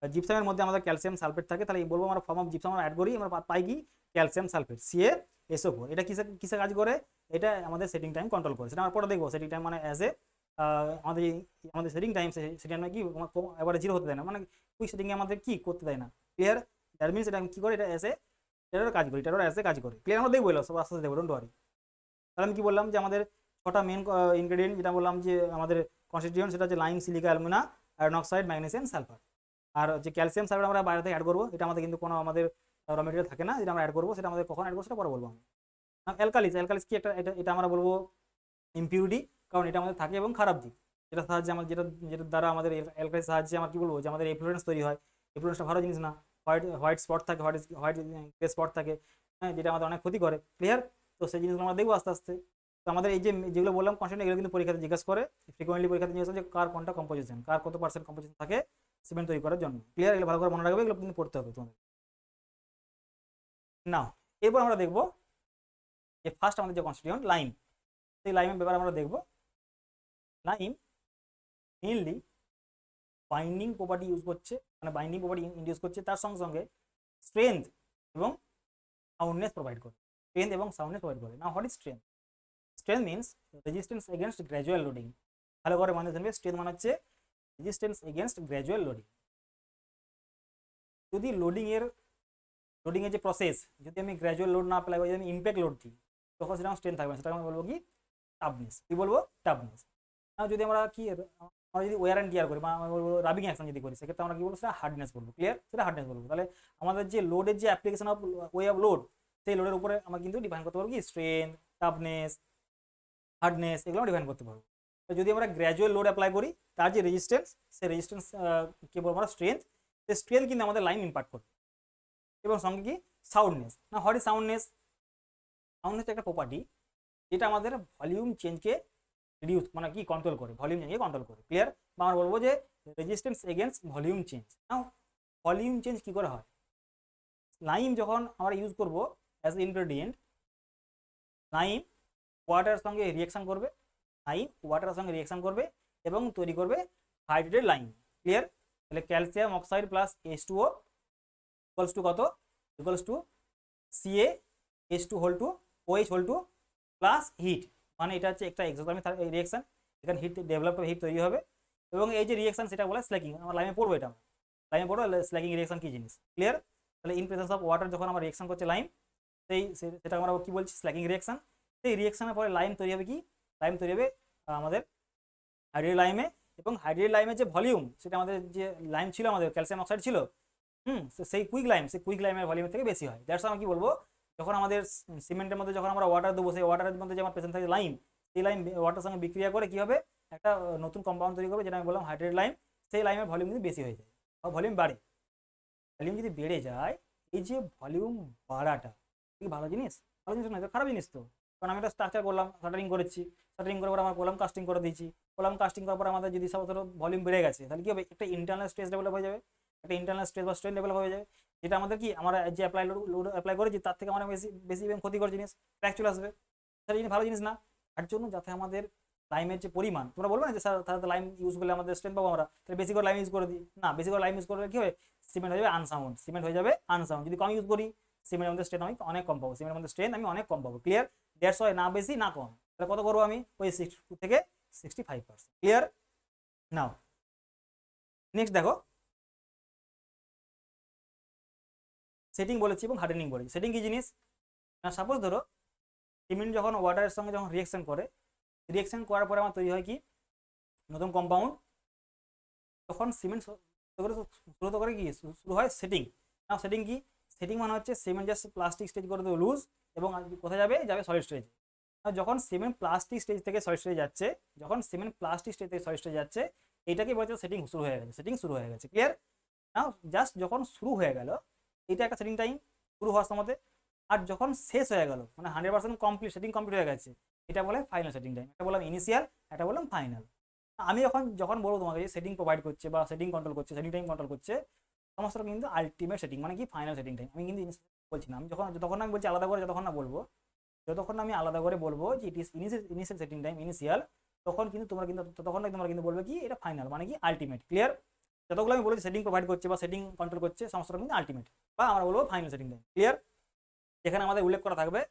জিপসামের মধ্যে আমাদের ক্যালসিয়াম সালফেট থাকে, তাহলে বলবো আমরা ফর্ম অফ জিপসাম আমরা অ্যাড করি, আমরা পাই কি? Calcium sulphate, CaSO4। এটা কিসে কাজ করে? এটা আমাদের সেটিং টাইম কন্ট্রোল করে, সেটা আমরা পরে দেখবো। সেটিং টাইম মানে অ্যাজ এ আমাদের সেটিং টাইম, সেটিং টাইম কি এবারে 0 হতে দেয় না, মানে কুইক সেটিংয়ে আমাদের কি করতে দেয় না, ক্লিয়ার। দ্যাট মিনস এটা কি করে? এটা অ্যাজ এ টেরর কাজ করে, টেরর অ্যাজ এ কাজ করে, ক্লিয়ার। আমরা দেখবো এলো সব আস্তে আস্তে দেখবো, ডোন্ট ওয়ারি। তাহলে আমি কি বললাম যে আমাদের 6টা মেন ইনগ্রেডিয়েন্ট, যেটা বললাম যে আমাদের কনস্টিটিউয়েন্ট, সেটা হচ্ছে lime, silica, alumina, iron oxide, magnesium, sulphur. আর যে ক্যালসিয়াম সালফেট আমরা বাইরে থেকে অ্যাড করবো, এটা আমাদের কিন্তু কোনো আমাদের র মেটেরিয়াল থাকে না, যেটা আমরা অ্যাড করবো, সেটা আমাদের কখন অ্যাড করবো সেটা পরে বলবো আমি। অ্যালকালিস কি? এটা আমরা বলবো ইম্পিউরিটি, কারণ এটা আমাদের থাকে এবং খারাপ দিক। যেটা সাহায্যে যেটার দ্বারা আমাদের অ্যালকালিস সাহায্যে আমরা কি বলবো, যে আমাদের এফ্লুয়েন্স তৈরি হয়। এফ্লুয়েন্সটা ভালো জিনিস না, হোয়াইট স্পট থাকে, হোয়াইট স্পট থাকে, হ্যাঁ, যেটা আমাদের অনেক ক্ষতি করে, ক্লিয়ার। তো সেই জিনিসগুলো আমরা দেখবো আস্তে আস্তে। তো আমাদের এই যেগুলো বললাম কনস্ট্যান্ট, এগুলো কিন্তু পরীক্ষাতে জিজ্ঞাসা করে, ফ্রিকোয়েন্টলি পরীক্ষাতে জিজ্ঞাসা করে যে কার কোনটা কম্পোজিশন, কার কত পার্সেন্ট কম্পোজিশন থাকে সিমেন্ট তৈরি করার জন্য, ক্লিয়ার। এগুলো ভালো করে মনে রাখবে, এগুলো কিন্তু পড়তে হবে তোমাদের। নাও এরপর আমরা দেখবো যে ফার্স্ট আমাদের যে কনস্টিটিউয়েন্ট লাইম, সেই লাইমের ব্যাপারে আমরা দেখবো। Lime mainly binding property use করছে, মানে বাইন্ডিং প্রপার্টি ইন্ডিউস করছে, তার সঙ্গে সঙ্গে স্ট্রেংথ এবং সাউন্ডনেস প্রোভাইড করে, না what is strength? Strength means resistance against gradual loading. ভালো করে মানে জানবে, স্ট্রেংথ মানে হচ্ছে রেজিস্ট্যান্স এগেনস্ট গ্র্যাজুয়াল লোডিং। যদি লোডিং এর যে প্রসেস, যদি আমি গ্র্যাজুয়াল লোড না অ্যাপ্লাই করি, যদি আমি ইম্প্যাক্ট লোড দিই, তখন সেটা আমার স্ট্রেংথ থাকবে না, সেটা আমি বলবো কি? টাফনেস। কি বলবো? টাফনেস। যদি আমরা যদি ওয়ার অ্যান্ড টিয়ার করি, বা আমরা বলবো রাবিং অ্যাকশন যদি করি, সেক্ষেত্রে আমরা কি বলবো? সেটা হার্ডনেস বলবো, ক্লিয়ার। সেটা হার্ডনেস বলবো। তাহলে আমাদের যে লোডের যে application of way of load, সেই লোডের উপরে আমরা কিন্তু ডিফাইন করতে পারবো কি? স্ট্রেংথ, টাফনেস, হার্ডনেস, এগুলো আমরা ডিফাইন করতে পারবো। তো যদি আমরা গ্র্যাজুয়াল লোড অ্যাপ্লাই করি, তার যে রেজিস্ট্যান্স, সেই রেজিস্ট্যান্স কি বলবো আমরা? স্ট্রেংথ। সেই স্ট্রেংথ কিন্তু আমাদের লাইন ইম্পার্ট করবে। এবং সঙ্গে কি? সাউন্ডনেস। না হোয়াট ইজ সাউন্ডনেস? সাউন্ডনেস একটা প্রপার্টি যেটা আমাদের ভলিউম চেঞ্জকে রিডিউস, মানে কি কন্ট্রোল করে, ভলিউম চেঞ্জকে কন্ট্রোল করে, ক্লিয়ার। বা আমরা বলবো যে রেজিস্ট্যান্স এগেনস্ট ভলিউম চেঞ্জ। নাও ভলিউম চেঞ্জ কি করে হয়? লাইম যখন আমরা ইউজ করব অ্যাজ ইনগ্রেডিয়েন্ট, লাইম ওয়াটারের সঙ্গে রিয়াকশন করবে, এবং তৈরি করবে হাইড্রেটেড লাইম, ক্লিয়ার। তাহলে calcium oxide plus H2O equals to কত? Equals to CaH2 plus heat, মানে এটা হচ্ছে একটা এক্সোথার্মিক রিয়াকশন। এখানে হিট ডেভেলপ হিট তৈরি হবে, এবং এই যে রিয়াকশন সেটা বলে স্ল্যাকিং। আমরা লাইমে পড়বো, এটা লাইমে পড়বো স্ল্যাকিং রিয়াকশন কি জিনিস, ক্লিয়ার। তাহলে ইন প্রেজেন্স অফ ওয়াটার যখন আমরা রিয়াকশন করছে লাইম, সেটা আমরা কি বলছি? স্ল্যাকিং রিয়াকশন। সেই রিয়াকশনের পরে লাইম তৈরি হবে কি? লাইম তৈরি হবে আমাদের হাইড্রেটেড লাইমে, এবং হাইড্রেটেড লাইমের যে ভলিউম, সেটা আমাদের যে লাইম ছিল, আমাদের ক্যালসিয়াম অক্সাইড ছিল, সেই কুইক লাইমের ভলিউমের থেকে বেশি হয়। দ্যাটস আমি কি বলবো, যখন আমাদের সিমেন্টের মধ্যে যখন আমরা ওয়াটার দেবো, সেই ওয়াটারের মধ্যে যে আমার প্রেজেন্ট থাকে লাইম, সেই লাইম ওয়াটার সঙ্গে বিক্রিয়া করে কি হবে, একটা নতুন কম্পাউন্ড তৈরি করবে, যেটা আমি বললাম হাইড্রেটেড লাইম। সেই লাইমের ভলিউম কিন্তু বেশি হয়ে যায়, ভলিউম বাড়ে। ভলিউম যদি বেড়ে যায়, এই যে ভলিউম বাড়াটা কি ভালো জিনিস? ভালো জিনিস নয় তো, খারাপ জিনিস তো। কারণ আমি একটা স্ট্রাকচার করলাম, শাটারিং করেছি, শাটারিং করার পর আমরা কলাম কাস্টিং করে দিয়েছি, কলাম কাস্টিং করার পর আমাদের যদি সব ভলিউম বেড়ে গেছে, তাহলে কি হবে, একটা ইন্টারনাল স্ট্রেস ডেভেলপ হয়ে যাবে, একটা ইন্টারনাল স্ট্রেস বা স্ট্রেন ডেভেলপ হয়ে যাবে, যেটা আমাদের কি, আমরা যে লোড অ্যাপ্লাই করেছি তার থেকে আমরা বেশি বেশি এবং ক্ষতিকর জিনিস ক্র্যাক চলে আসবে। সেটা জিনিস ভালো জিনিস না। তার জন্য যাতে আমাদের লাইমের যে পরিমাণ, তোমরা বলবে না যে স্যার তাহলে লাইম ইউজ করলে আমাদের স্ট্রেন পাবো আমরা, তাহলে বেশি করে লাইম ইউজ করে দিই না। বেশি করে লাইম ইউজ করলে কি হবে, সিমেন্ট হয়ে যাবে আনসাউন্ড, সিমেন্ট হয়ে যাবে আনসাউন্ড। যদি কম ইউজ করি, সিমেন্টের মধ্যে স্ট্রেন আমি অনেক কম পাবো, সিমেন্টের মধ্যে স্ট্রেন আমি অনেক কম পাবো। ক্লিয়ার? দ্যাটস ওয়াই না বেশি না কম, তাহলে কত করবো আমি, ওই 62 থেকে 65%। ক্লিয়ার? নাও নেক্সট দেখো, সেটিং বলেছি এবং হার্ডেনিং বলেছি। সেটিং কি জিনিস না, সাপোজ ধরো সিমেন্ট যখন ওয়াটারের সঙ্গে যখন রিয়েকশন করে, রিয়েকশন করার পরে আমার তৈরি হয় কি, নতুন কম্পাউন্ড। তখন সিমেন্ট শুরু করে কি, শুরু হয় সেটিং। নাও সেটিং কি, সেটিং মানে হচ্ছে সিমেন্ট জাস্ট প্লাস্টিক স্টেজ করে দেবে লুজ, এবং কোথায় যাবে, যাবে সলিড স্টেজ। যখন সিমেন্ট প্লাস্টিক স্টেজ থেকে সলিড স্টেজে যাচ্ছে, যখন সিমেন্ট প্লাস্টিক স্টেজ থেকে সলিড স্টেজে যাচ্ছে, এটাকে বলছে সেটিং শুরু হয়ে গেছে, সেটিং শুরু হয়ে গেছে। ক্লিয়ার? নাও জাস্ট যখন শুরু হয়ে গেল, এটা একটা সেটিং টাইম শুরু হওয়ার সময়। আর যখন শেষ হয়ে গেল, মানে 100% কমপ্লিট, সেটিং কমপ্লিট হয়ে গেছে, এটা বলে ফাইনাল সেটিং টাইম। এটা বললাম ইনিশিয়াল, এটা বললাম ফাইনাল। আমি যখন যখন বলবো তোমাকে যে সেটিং প্রোভাইড করছে বা সেটিং কন্ট্রোল করছে, সেটিং টাইম কন্ট্রোল করছে, সমস্ত কিন্তু আলটিমেট সেটিং মানে কি, ফাইনাল সেটিং টাইম। আমি কিন্তু বলছি না, আমি যতক্ষণ আমি বলছি আলাদা করে, যতক্ষণ না বলবো, যতক্ষণ আমি আলাদা করে বলবো যে ইট ইস ইনিশিয়াল সেটিং টাইম, ইনিশিয়াল, তখন কিন্তু তোমরা কিন্তু ততক্ষণ তোমরা কিন্তু বলবে কি এটা ফাইনাল মানে কি আলটিমেট। ক্লিয়ার? যতগুলো আমি বলেছি সেটিং প্রোভাইড করছে বা সেটিং কন্ট্রোল করছে, সমস্ত কিন্তু আলটিমেট বা আমরা বলবো ফাইনাল সেটিং টাইম। ক্লিয়ার? যেখানে আমাদের উল্লেখ করা থাকবে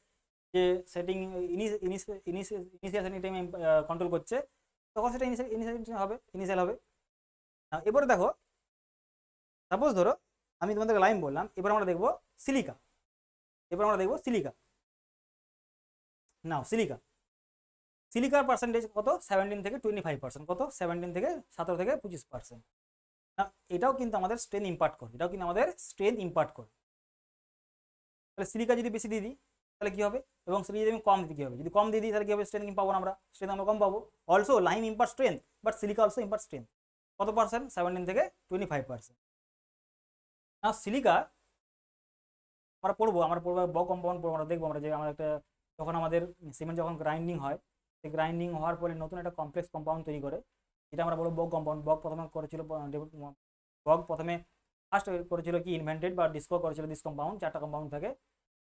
যে setting initial setting time control করছে, তখন সেটা ইনিশিয়াল হবে। এবারে দেখো, সাপোজ ধরো আমি তোমাদেরকে লাইম বললাম, এবার আমরা দেখবো সিলিকা। নাও সিলিকার পার্সেন্টেজ কত, 17 থেকে 25%। কত? 17 থেকে 17 থেকে 25%। এটাও কিন্তু আমাদের স্ট্রেন ইম্পার্ট করে, তাহলে সিলিকা যদি বেশি দিয়ে দিই তাহলে কি হবে, এবং সিলিকা যদি আমি কম দিই কি হবে, যদি কম দিয়ে দিই তাহলে কি হবে, স্ট্রেন পাবো না, আমরা স্ট্রেন আমরা কম পাবো। Also lime impart strain, but silica also impart strain. কত পার্সেন্ট? 17 থেকে 25%। না সিলিকা আমরা পড়বো বক কম্পাউন্ড পড়বো, আমরা দেখবো আমরা যে আমরা একটা, যখন আমাদের সিমেন্ট যখন গ্রাইন্ডিং হয়, সেই গ্রাইন্ডিং হওয়ার পরে নতুন একটা কমপ্লেক্স কম্পাউন্ড তৈরি করে, যেটা আমরা বলবো বক কম্পাউন্ড। বক প্রথমে ফার্স্ট করেছিল কি, ইনভেন্টেড বা ডিসকভার করেছিল দিস কম্পাউন্ড। 4টা কম্পাউন্ড থাকে,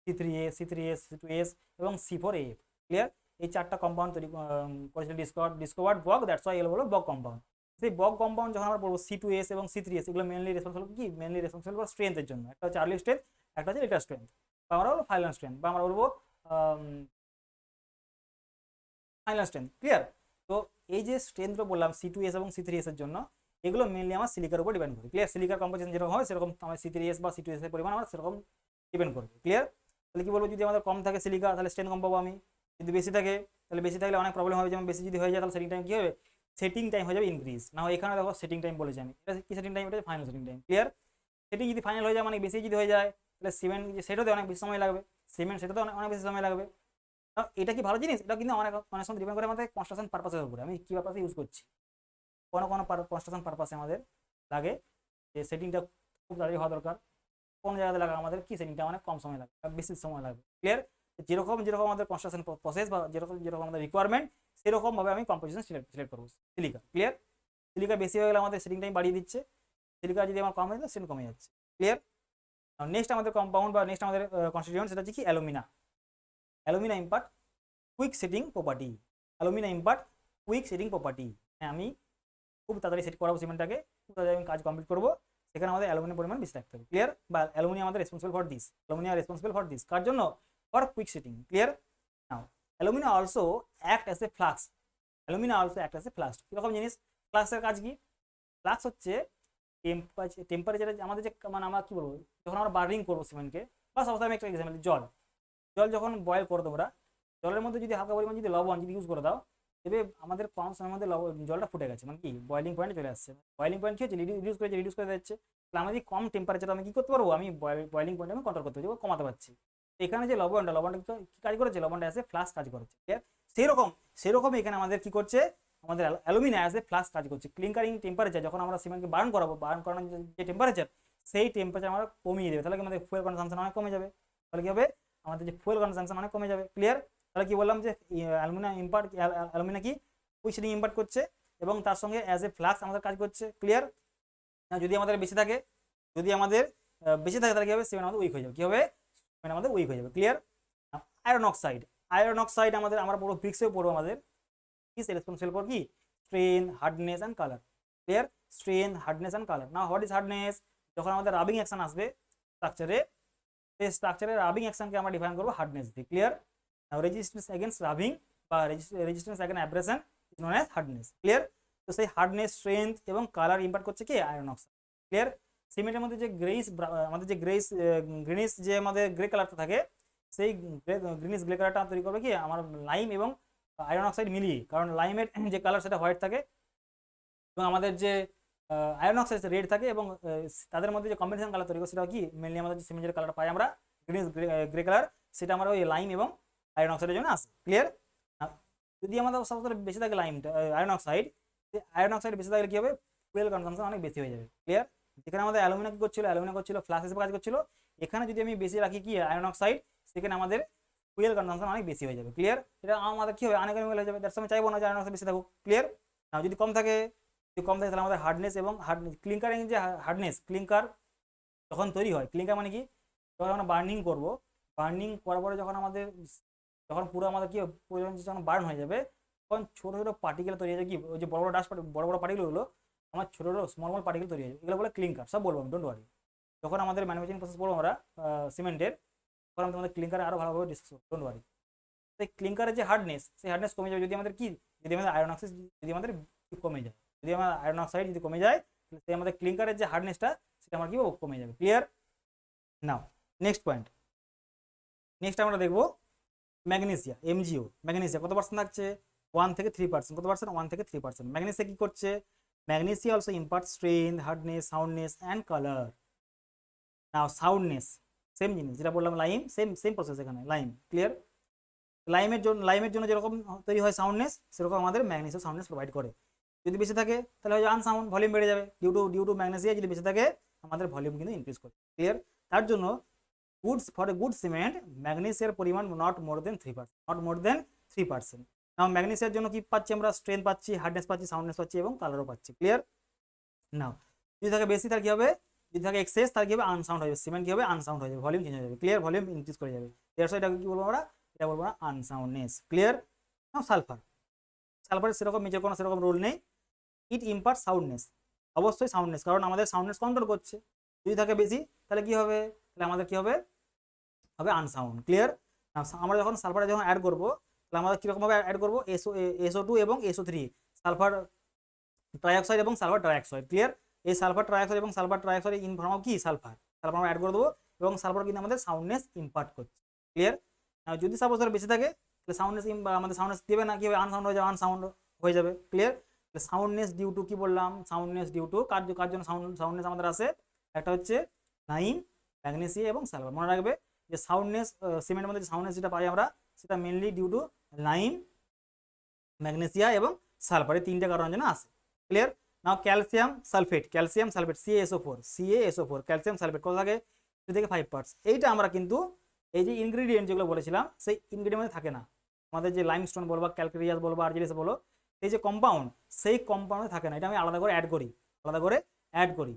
C3A, C3S, C2S এবং C4AF। ক্লিয়ার? এই 4টা কম্পাউন্ড তৈরি করেছিল ডিসকভার্ড বক, দ্যাটস ওয়াই এগুলো বলো বক কম্পাউন্ড। সেই বক কম্পাউন্ড যখন আমরা বলবো C2S এবং C3S, এগুলো মেনলি রেসপন্সিবল ফর স্ট্রেংথের জন্য। একটা হচ্ছে আর্লি স্ট্রেংথ, একটা হচ্ছে লেটার স্ট্রেংথ, বা আমরা বলবো ফাইনাল স্ট্রেংথ, বা আমরা বলবো ফাইনাল স্ট্রেংথ। ক্লিয়ার? তো এই যে স্ট্রেংথগুলো বললাম C2S এবং C3S এর জন্য, এগুলো মেনলি আমার সিলিকার উপর ডিপেন্ড করে। ক্লিয়ার? সিলিকার কম্পোজিশন যেরকম হয় সেরকম আমার C3S বা C2S এর পরিমাণ আমার সেরকম ডিপেন্ড করবে। ক্লিয়ার? তাহলে কি বলবো, যদি আমাদের কম থাকে সিলিকা তাহলে স্ট্রেন কম পাবো আমি, যদি বেশি থাকে তাহলে বেশি থাকলে অনেক প্রবলেম হবে। যেমন বেশি যদি হয়ে যায় তাহলে সেটিং টাইম কি হবে, সেটিং টাইম হয়ে যাবে ইনক্রিজ। না হয় এখানে দেখো সেটিং টাইম বলেছি আমি, এটা কি সেটিং টাইম, এটা final setting time. Clear? Setting যদি ফাইনাল হয়ে যায় মানে বেশি যদি হয়ে যায়, তাহলে সিমেন্ট সেটাতে অনেক বেশি সময় লাগবে, সেটাতে অনেক বেশি সময় লাগবে। এটা কি ভালো জিনিস? এটা কিন্তু অনেক সময় ডিপেন্ড করে আমাদের কনস্ট্রাকশন পারপাসের উপরে, আমি কি পারপাসে ইউজ করছি। কোনো কনস্ট্রাকশন পারপাসে আমাদের লাগে যে সেটিংটা খুব তাড়াতাড়ি হওয়া দরকার, কোন জায়গাতে লাগা আমাদের কি সেটিংটা অনেক কম সময় লাগবে, বেশি সময় লাগবে। ক্লিয়ার? যেরকম আমাদের কনস্ট্রাকশন প্রসেস বা যেরকম আমাদের রিকোয়ারমেন্ট, সেরকম ভাবে আমি কম্পোজিশন সিলেক্ট করবো সিলিকা। ক্লিয়ার? সিলিকা বেশি হয়ে গেলে আমাদের সেটিং টাইম বাড়িয়ে দিচ্ছে, সিলিকা যদি আমার কম হয়ে যায় সেটিং কমে যাচ্ছে। ক্লিয়ার? নেক্সট আমাদের কম্পাউন্ড বা নেক্সট আমাদের কনস্টিটিউয়েন্ট, সেটা হচ্ছে কি alumina. Alumina impart quick setting property. হ্যাঁ, আমি খুব তাড়াতাড়ি সেট করাবো সিমেন্টটাকে, খুব তাড়াতাড়ি আমি কাজ কমপ্লিট করবো, সেখানে আমাদের অ্যালুমিনিয়াম পরিমাণ বেশি রাখতে হবে। ক্লিয়ার? বা অ্যালুমিনিয়াম আমাদের রেসপন্সিবল ফর দিস, কার জন্য, for quick setting. Clear? Now alumina also act as a flux. কিরকম জিনিস? ফ্লাক্সের কাজ কি? ফ্লাক্স হচ্ছে টেম্পারেচারে আমাদের যে, মানে আমরা কি বলবো, যখন আমরা বার্নিং করবো সিমেন্টকে, বা সবসময় আমি একটা এক্সাম্পল, জল যখন বয়েল করো তোমরা, জলের মধ্যে যদি হালকা পরিমাণ যদি লবণ যদি ইউজ করে দাও, তবে আমাদের কম সময়ের মধ্যে জলটা ফুটে গেছে, মানে কি বয়লিং পয়েন্টে চলে আসছে। বয়লিং পয়েন্ট কি হচ্ছে, রিডিউস করে দিচ্ছে। তাহলে আমি যদি কম টেম্পারেচার আমি কি করতে পারবো, আমি বয়লিং পয়েন্ট আমি কন্ট্রোল করতে পারছি, কমাতে পারছি। এখানে যে লবণটা কি কাজ করেছে, লবণটা অ্যাজ এ ফ্লাস্ক কাজ করেছে। সেরকম এখানে আমাদের কি করছে, আমাদের অ্যালুমিনিয়াম অ্যাজ এ ফ্লাস্ক কাজ করছে। ক্লিংকারিং টেম্পারেচার যখন আমরা সিমেন্টকে বার্ন করানোর যে টেম্পারেচার, সেই টেম্পারেচার আমরা কমিয়ে দেবে, তাহলে কি আমাদের ফুয়েল কনজাম্পশন অনেক কমে যাবে। তাহলে কি হবে, আমাদের যে ফুয়েল কনজাম্পশন অনেক কমে যাবে। ক্লিয়ার? তাহলে কি বললাম যে অ্যালুমিনিয়াম কি কুইশনিং ইম্পার্ট করছে এবং তার সঙ্গে অ্যাজ এ ফ্লাক্স আমাদের কাজ করছে। ক্লিয়ার? যদি আমাদের বেশি থাকে, তাহলে কি হবে, সিমেন্ট আমাদের উইক হয়ে যাবে। কি হবে, সিমেন্ট আমাদের উইক হয়ে যাবে। ক্লিয়ার? আয়রন অক্সাইড আমরা পুরো ব্রিক্সেও পড়বো। আমাদের is responsible for কি strength, hardness and colour. Clear? Strength, hardness and colour. Now what is hardness? যখন আমাদের রাবিং অ্যাকশন আসবে স্ট্রাকচারে, এই স্ট্রাকচারের রাবিং অ্যাকশনকে আমরা ডিফাইন করবো হার্ডনেস দিয়ে। ক্লিয়ার? নাও রেজিস্ট্যান্স এগেইনস্ট রাবিং বা resistance against abrasion is known as hardness. Clear? তো সেই হার্ডনেস, স্ট্রেংথ এবং কালার ইম্পার্ট করছে কি আয়রন অক্সাইড। ক্লিয়ার? সিমেন্টের মধ্যে যে গ্রিনিশ যে আমাদের গ্রে কালারটা থাকে, সেই গ্রিনিশ গ্রে কালারটা তৈরি করবে কি আমার লাইম এবং আয়রন অক্সাইড মিলিয়ে। কারণ লাইমের যে কালার সেটা হোয়াইট থাকে এবং আমাদের যে আয়রন অক্সাইড রেড থাকে, এবং তাদের মধ্যে যে কম্বিনেশন কালার তৈরি করে সেটা কি মেনলি আমাদের যে সিমেন্টের কালারটা পাই আমরা গ্রিনিশ গ্রে কালার, সেটা আমরা ওই লাইম এবং আয়রন অক্সাইডের জন্য আসে। ক্লিয়ার? যদি আমাদের সবসময় বেশি থাকে আয়রন অক্সাইড বেশি থাকলে কি হবে, ফুয়েল কনজাম্পশন অনেক বেশি হয়ে যাবে। ক্লিয়ার? যেখানে আমাদের অ্যালুমিনিয়াম কি করছিল, ফ্লাক্স হিসেবে কাজ করছিল, এখানে যদি আমি বেশি রাখি কি আয়রন অক্সাইড, সেখানে আমাদের ফুয়েল কনজাম্পশন অনেক বেশি হয়ে যাবে। ক্লিয়ার? এটা আমাদের কি হবে, আনইকোনমিক্যাল হয়ে যাবে। তার সময় চাইবো না যে আয়রন অক্সাইড বেশি থাকুক। ক্লিয়ার? যদি কম থাকে তাহলে আমাদের হার্ডনেস এবং ক্লিংকারিং যে ক্লিংকার যখন তৈরি হয়, ক্লিংকার মানে কি, যখন আমরা বার্নিং করার পরে যখন পুরো আমাদের কি যখন বার্ন হয়ে যাবে, তখন ছোট ছোট পার্টিকেল তৈরি হয়ে যায়। কি ওই যে বড় বড় পার্টিকেলগুলো আমার ছোট স্মল পার্টিকেল তৈরি হয়ে যায়, এগুলো বলে ক্লিংকার। সব বলবো আমি, ডোন্ট ওয়ারি। যখন আমাদের ম্যানুফ্যাকচারিং প্রসেস বলবো আমরা সিমেন্টের, তখন আমি তোমাদের ক্লিংকার আরো ভালোভাবে ডিসকাস করবো, ডোন্ট ওয়ারি। সেই ক্লিংকারের যে হার্ডনেস, সেই হার্ডনেস কমে যাবে যদি আমাদের আয়রন অক্সাইড কমে যায়। যদি আমার আয়রন অক্সাইড যদি কমে যায়, তাহলে আমাদের ক্লিংকারের যে হার্ডনেসটা সেটা আমার কি কমে যাবে। ক্লিয়ার? নাও নেক্সট পয়েন্ট, আমরা দেখবো ম্যাগনেসিয়া, এমজিও। ম্যাগনেসিয়া কত পার্সেন্ট থাকছে, 1 থেকে 3%। কত পার্সেন্ট? 1 থেকে 3%। ম্যাগনেসিয়া কি করছে, magnesia also impart strength, hardness, soundness and colour. Now soundness, same জিনিস যেটা বললাম লাইম, সেম প্রসেস এখানে লাইম। ক্লিয়ার? লাইমের জন্য যেরকম তৈরি হয় সাউন্ডনেস, সেরকম আমাদের ম্যাগনেসিয়া সাউন্ডনেস প্রোভাইড করে। যদি বেশি থাকে তাহলে হয় আনসাউন্ড, ভলিউম বেড়ে যাবে। ডিউ টু ম্যাগনেসিয়া যদি বেশি থাকে, আমাদের ভলিউম কিন্তু ইনক্রিজ করে। ক্লিয়ার? তার জন্য ফর এ গুড সিমেন্ট ম্যাগনেসিয়ার পরিমাণ নট মোর দেন 3%। নাও ম্যাগনেসিয়ার জন্য কি পাচ্ছি আমরা, স্ট্রেংথ পাচ্ছি, হার্ডনেস পাচ্ছি, সাউন্ডনেস পাচ্ছি এবং কালারও পাচ্ছি। ক্লিয়ার? নাও যদি থাকে বেশি, তার কি হবে, যদি থাকে এক্সেস, তার কি হবে, আনসাউন্ড হয়ে যাবে। সিমেন্ট কি হবে, আনসাউন্ড হয়ে যাবে, ভলিউম চেঞ্জ হয়ে যাবে। ক্লিয়ার? ভলিউম ইনক্রিজ করে যাবে। এটা কি বলবো আমরা, এটা বলবো না আনসাউন্ডনেস। ক্লিয়ার? নাও সালফারের সেরকম মেজর কোনো সেরকম রোল নেই। ইট ইম্পার্ট সাউন্ডনেস, অবশ্যই সাউন্ডনেস, কারণ আমাদের সাউন্ডনেস কন্ট্রোল করছে। যদি থাকে বেশি, তাহলে কি হবে, তাহলে আমাদের কি হবে আনসাউন্ড। ক্লিয়ার? আমরা যখন সালফার যখন অ্যাড করবো, তাহলে আমাদের কিরকম ভাবে অ্যাড করবো, SO2 এবং SO3, সালফার ট্রাইঅক্সাইড এবং সালফার ট্রাইঅক্সাইড। ক্লিয়ার? এই সালফার ট্রাইঅক্সাইড এবং sulphur trioxide in form of কি সালফার আমরা অ্যাড করে দেবো, এবং সালফার কিন্তু আমাদের সাউন্ডনেস ইম্পার্ট করছে। ক্লিয়ার? যদি সাপোজ ধরো বেশি থাকে, তাহলে আমাদের সাউন্ডনেস দেবে না, কি হবে, আনসাউন্ড হয়ে যাবে। ক্লিয়ার? সাউন্ডনেস ডিউ টু কি বললাম, সাউন্ডনেস ডিউ টু কার জন্য সাউন্ডনেস আমাদের আসে, একটা হচ্ছে লাইম, ম্যাগনেসিয়া এবং সালফার। মনে রাখবে যে সাউন্ডনেস, সিমেন্টের মধ্যে যে সাউন্ডনেস যেটা পাই আমরা, সেটা mainly due to lime, magnesia এবং সালফার, এই তিনটে কারণের জন্য আসে। Clear? Now calcium sulphate, CaSO4, calcium sulphate কত থাকে, 3 থেকে 5%। এইটা আমরা কিন্তু এই যে ইনগ্রিডিয়েন্ট যেগুলো বলেছিলাম, সেই ইনগ্রিডিয়েন্ট মধ্যে থাকে না। আমাদের যে লাইমস্টোন বলবো, ক্যালকেরিয়াস বলবো, আর্জিলিয়াস বলো, এই যে কম্পাউন্ড, সেই কম্পাউন্ডে থাকে না। এটা আমি আলাদা করে অ্যাড করি।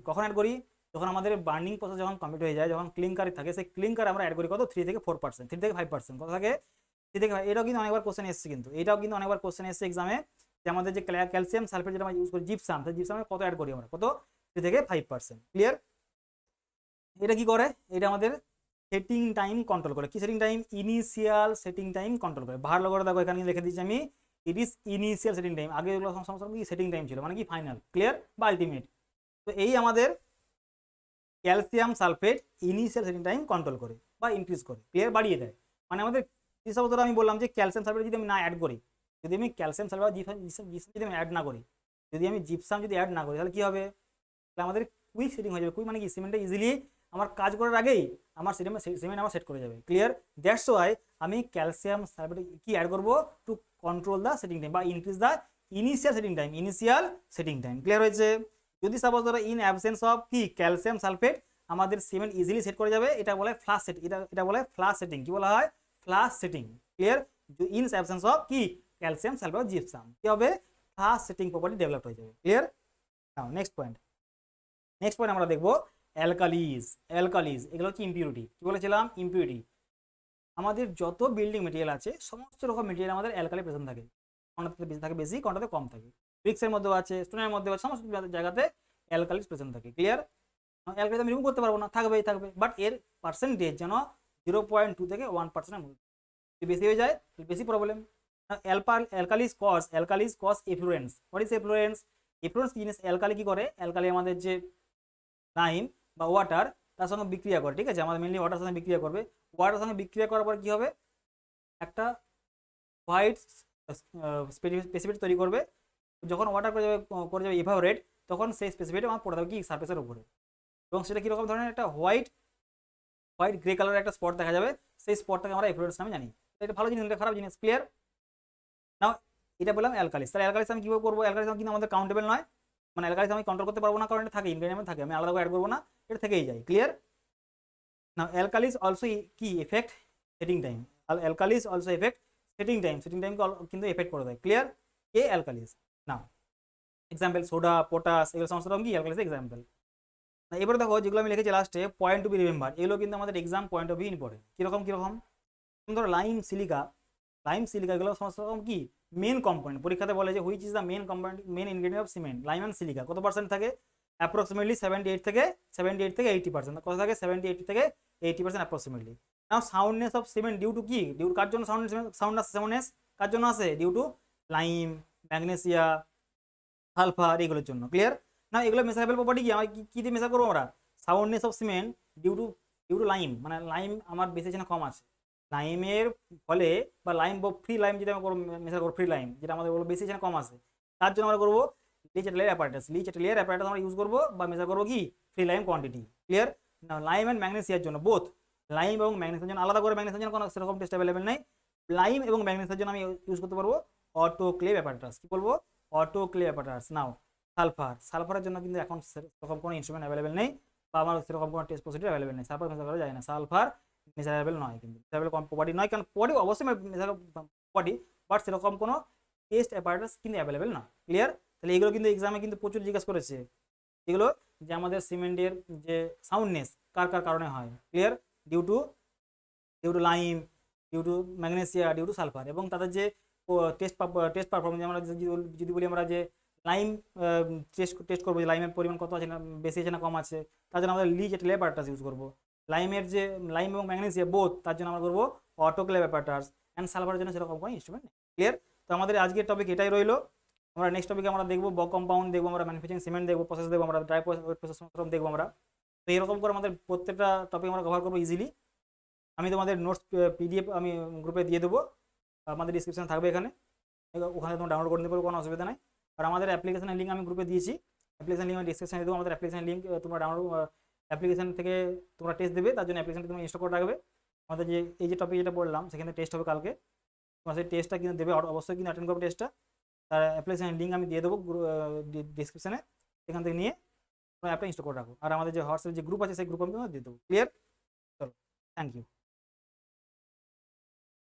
কখন অ্যাড করি, যখন আমাদের বার্নিং প্রসেস যখন কমপ্লিট হয়ে যায়, যখন ক্লিংকার থাকে, সেই ক্লিংকার আমরা অ্যাড করি কত, 3 থেকে 4%, 3 থেকে 5%। কত থাকে, 3 থেকে 5। এটাও কিন্তু অনেকবার কোশ্চেন এসেছে এক্সামে, যে আমাদের যে ক্যালসিয়াম সালফেট যেটা আমরা ইউজ করি, জিপসাম, সেই জিপসামে কত অ্যাড করি আমরা, কত, 3 থেকে 5%। ক্লিয়ার? এটা কি করে, এটা আমাদের সেটিং টাইম কন্ট্রোল করে। কি setting time, initial setting time control করে। ভালো করে দেখো, এখানে লিখে দিচ্ছি আমি, it is initial setting time. আগে এগুলো সমস্যা কি সেটিং টাইম ছিল, মানে কি ফাইনাল। ক্লিয়ার? বা আলটিমেট। তো এই আমাদের calcium sulphate initial setting time control করে বা ইনক্রিজ করে। ক্লিয়ার? বাড়িয়ে দেয়। মানে আমাদের হিসাব আমি বললাম যে ক্যালসিয়াম সালফেট যদি আমি না অ্যাড করি, যদি আমি ক্যালসিয়াম সালফার জিপসাম যদি আমি অ্যাড না করি, যদি আমি জিপসাম যদি অ্যাড না করি, তাহলে কি হবে? তাহলে আমাদের কুইক সেটিং হয়ে যাবে। কুইক মানে কি, সিমেন্টটা ইজিলি আমার কাজ করার আগেই আমার সিমেন্ট আমার সেট করে যাবে। ক্লিয়ার? দ্যাটস ওয়াই আমি ক্যালসিয়াম সালফেট কি অ্যাড করবো, to control the setting time বা increase the initial setting time. Clear হয়েছে? যদি সাপোজ ধরো ইন অ্যাবসেন্স অফ কি ক্যালসিয়াম সালফেট আমাদের সিমেন্ট ইজিলি সেট করে যাবে, এটা বলে ফ্লাশ সেট, এটা বলে ফ্লাশ সেটিং। কি বলা হয়? Flash setting. Clear? In absence of কি ক্যালসিয়াম সালফেট জিপসাম কি হবে? ফ্লাশ সেটিং প্রপার্টি ডেভেলপ হয়ে যাবে। ক্লিয়ার? নাও নেক্সট পয়েন্ট আমরা দেখবো অ্যালকালিজ। এগুলো হচ্ছে ইম্পিউরিটি। কি বলেছিলাম? ইম্পিউরিটি। আমাদের যত বিল্ডিং মেটেরিয়াল আছে সমস্ত রকম মেটেরিয়াল আমাদের অ্যালকালি প্রেজেন্ট থাকে, কোনটাতে বেশি থাকে বেশি, কোনটাতে কম থাকে। ব্রিক্সের মধ্যেও আছে, স্টোনের মধ্যেও আছে, সমস্ত জায়গাতে অ্যালকালিজ প্রেজেন্ট থাকে। ক্লিয়ার? অ্যালকালি আমি রিমুভ করতে পারবো না, থাকবে, বাট এর পার্সেন্টেজ যেন 0.2 থেকে 1% যদি বেশি হয়ে যায় বেশি problem. Alkalis cause effluence. What is effluence? Effluence কি জিনিস? অ্যালকালি কি করে? অ্যালকালি আমাদের যে লাইম বা ওয়াটার তার সঙ্গে বিক্রিয়া করে, ঠিক আছে? আমাদের মেনলি ওয়াটার সঙ্গে বিক্রিয়া করবে। ওয়াটার সঙ্গে বিক্রিয়া করার পর কি হবে? একটা হোয়াইট স্পেসিফিক তৈরি করবে। যখন ওয়াটার করে যাবে ইভাপোরেট, তখন সেই স্পেসিফিক আমার পড়ে যাবে কি সারফেসের উপরে, এবং সেটা কীরকম ধরনের একটা হোয়াইট গ্রে কালারের একটা স্পট দেখা যাবে। সেই স্পটটাকে আমরা এফ্লুয়েন্স নামে জানি। এটা ভালো জিনিস, এটা খারাপ জিনিস। ক্লিয়ার? নাও এটা বললাম অ্যালকালিস। তাহলে অ্যালকালিস আমি কীভাবে করবো? অ্যালকালিস কিন্তু আমাদের কাউন্টেবল নয়, মানে অ্যালকালিস আমি কন্ট্রোল করতে পারবো না, কারণ এটা থাকে ইনগ্রেডিয়েন্ট থাকে, আমি আলাদা করে অ্যাড করবো না, এটা থেকেই যায়। ক্লিয়ার? নাও অ্যালকালিস অলসো কি effect setting time. অ্যালকালিস also effect setting time কিন্তু এফেক্ট করে দেয়। ক্লিয়ার? এ অ্যালকালিস। নাও এক্সাম্পল সোডা, পটাশ, এগুলো সমস্ত রকম কি অ্যালকালিস এক্সাম্পল। এবারে দেখো যেগুলো আমি লিখেছি লাস্টে পয়েন্ট টু বি রিমেম্বার, এগুলো কিন্তু আমাদের exam point of view important. কীরকম ধরো লাইম, সিলিকা এগুলো সমস্ত রকম কি মেন কম্পোনেন্ট। পরীক্ষাতে বলে যে which is the main ingredient of cement, lime and silica. কত পার্সেন্ট থাকে? অ্যাপ্রক্সিমেটলি 78 থেকে 80%। কত থাকে? 70 থেকে 80% approximately. Now soundness of cement due to কি? কার জন্য সাউন্ডনেস কার জন্য আসে? Due to lime, magnesia, sulphur, এগুলোর জন্য। ক্লিয়ার? না এগুলো মেসারেবল প্রপার্টি কি, আমার কি দিয়ে মেসার করবো আমরা? Soundness of cement due to lime, মানে লাইম আমার বেশি আছে না কম আছে, লাইমের ফলে বা লাইম ফ্রি লাইম যেটা আমরা মেসার করবো, ফ্রি লাইম যেটা আমাদের বলবো বেশি আছে না কম আছে, তার জন্য আমরা করবো লিচ অ্যাটেলিয়ার অ্যাপারেটাস আমরা ইউজ করবো বা মেসার করবো কি ফ্রি লাইম কোয়ান্টিটি। ক্লিয়ার? না লাইম অ্যান্ড ম্যাগনেসিয়ার জন্য বোথ, লাইম এবং ম্যাগনেসিয়ার জন্য আলাদা করে, ম্যাগনেসিয়ার জন্য কোনো সেরকম টেস্ট অ্যাভেলেবেল নেই। লাইম এবং ম্যাগনেসিয়ার জন্য আমি ইউজ করতে পারবো অটোক্লেভ অ্যাপারেটাস। কি বলবো? Autoclave apparatus. নাও সালফারের জন্য কিন্তু এখন সেরকম কোনো ইনস্ট্রুমেন্ট অ্যাভেলেবেল নেই বা আমার সেরকম কোনো টেস্ট প্রসিডিউর অ্যাভেলেবেল নেই। সালফার মেসার করা যায় না, সালফার মেসারেবল নয়, কিন্তু মেসারেবল প্রপার্টি নয়, কারণ প্রপার্টি অবশ্যই মেসারেবল প্রপার্টি, বাট সেরকম কোনো টেস্ট অ্যাপারেটাস কিন্তু অ্যাভেলেবেল না। ক্লিয়ার? তাহলে এগুলো কিন্তু এক্সামে কিন্তু প্রচুর জিজ্ঞাসা করেছে, এগুলো যে আমাদের সিমেন্টের যে সাউন্ডনেস কার কারণে হয়। Clear? Due to lime, due to magnesia, due to sulphur, এবং তাদের যে টেস্ট পারফরমেন্স আমরা যদি বলি আমরা যে লাইম টেস্ট করবো যে লাইমের পরিমাণ কত আছে না বেশি আছে না কম আছে, তার জন্য আমাদের লিচ অ্যাটেলিয়ার অ্যাপারেটাস ইউজ করবো। লাইমের যে লাইম এবং ম্যাগনেসিয়া বোথ, তার জন্য আমরা করবো অটোক্লেভ অ্যাপারেটাস। অ্যান্ড সালফারের জন্য সেরকম কোনো ইনস্ট্রুমেন্ট নেই। ক্লিয়ার? তো আমাদের আজকের টপিক এটাই রইলো। আমরা নেক্সট টপিকে আমরা দেখবো বক কম্পাউন্ড দেখবো, আমরা ম্যানুফ্যাকচারিং সিমেন্ট দেখবো, প্রসেস দেখবো, আমরা ড্রাই প্রসেস দেখবো আমরা। তো এরকম করে আমাদের প্রত্যেকটা টপিক আমরা কভার করবো ইজিলি। আমি তোমাদের নোটস পিডিএফ আমি গ্রুপে দিয়ে দেবো, আমাদের ডিসক্রিপশানে থাকবে, ওখানে তোমরা ডাউনলোড করে নিতে পারো, কোনো অসুবিধা নাই। আর আমাদের অ্যাপ্লিকেশনের লিঙ্ক আমি গ্রুপে দিয়েছি, অ্যাপ্লিকেশন লিঙ্ক আমি ডিসক্রিপশানে দেবো। আমাদের অ্যাপ্লিকেশন লিঙ্ক তোমরা ডাউনলোড অ্যাপ্লিকেশন থেকে তোমরা টেস্ট দেবে, তার জন্য অ্যাপ্লিকেশনটা তুমি ইনস্টল করে রাখবে। আমাদের যে এই যে টপিক যেটা বললাম সেখানে টেস্ট হবে কালকে, তোমরা সেই টেস্টটা কিন্তু দেবে, অবশ্যই কিন্তু অ্যাটেন্ড করবে টেস্টটা। তার অ্যাপ্লিকেশনের লিঙ্ক আমি দিয়ে দেবো ডিসক্রিপশানে, সেখান থেকে নিয়ে তোমরা অ্যাপটা ইনস্টল করে রাখো। আর আমাদের যে হোয়াটসঅ্যাপ যে গ্রুপ আছে সেই গ্রুপ আমি দিয়ে দেবো। ক্লিয়ার? চলো, থ্যাংক ইউ।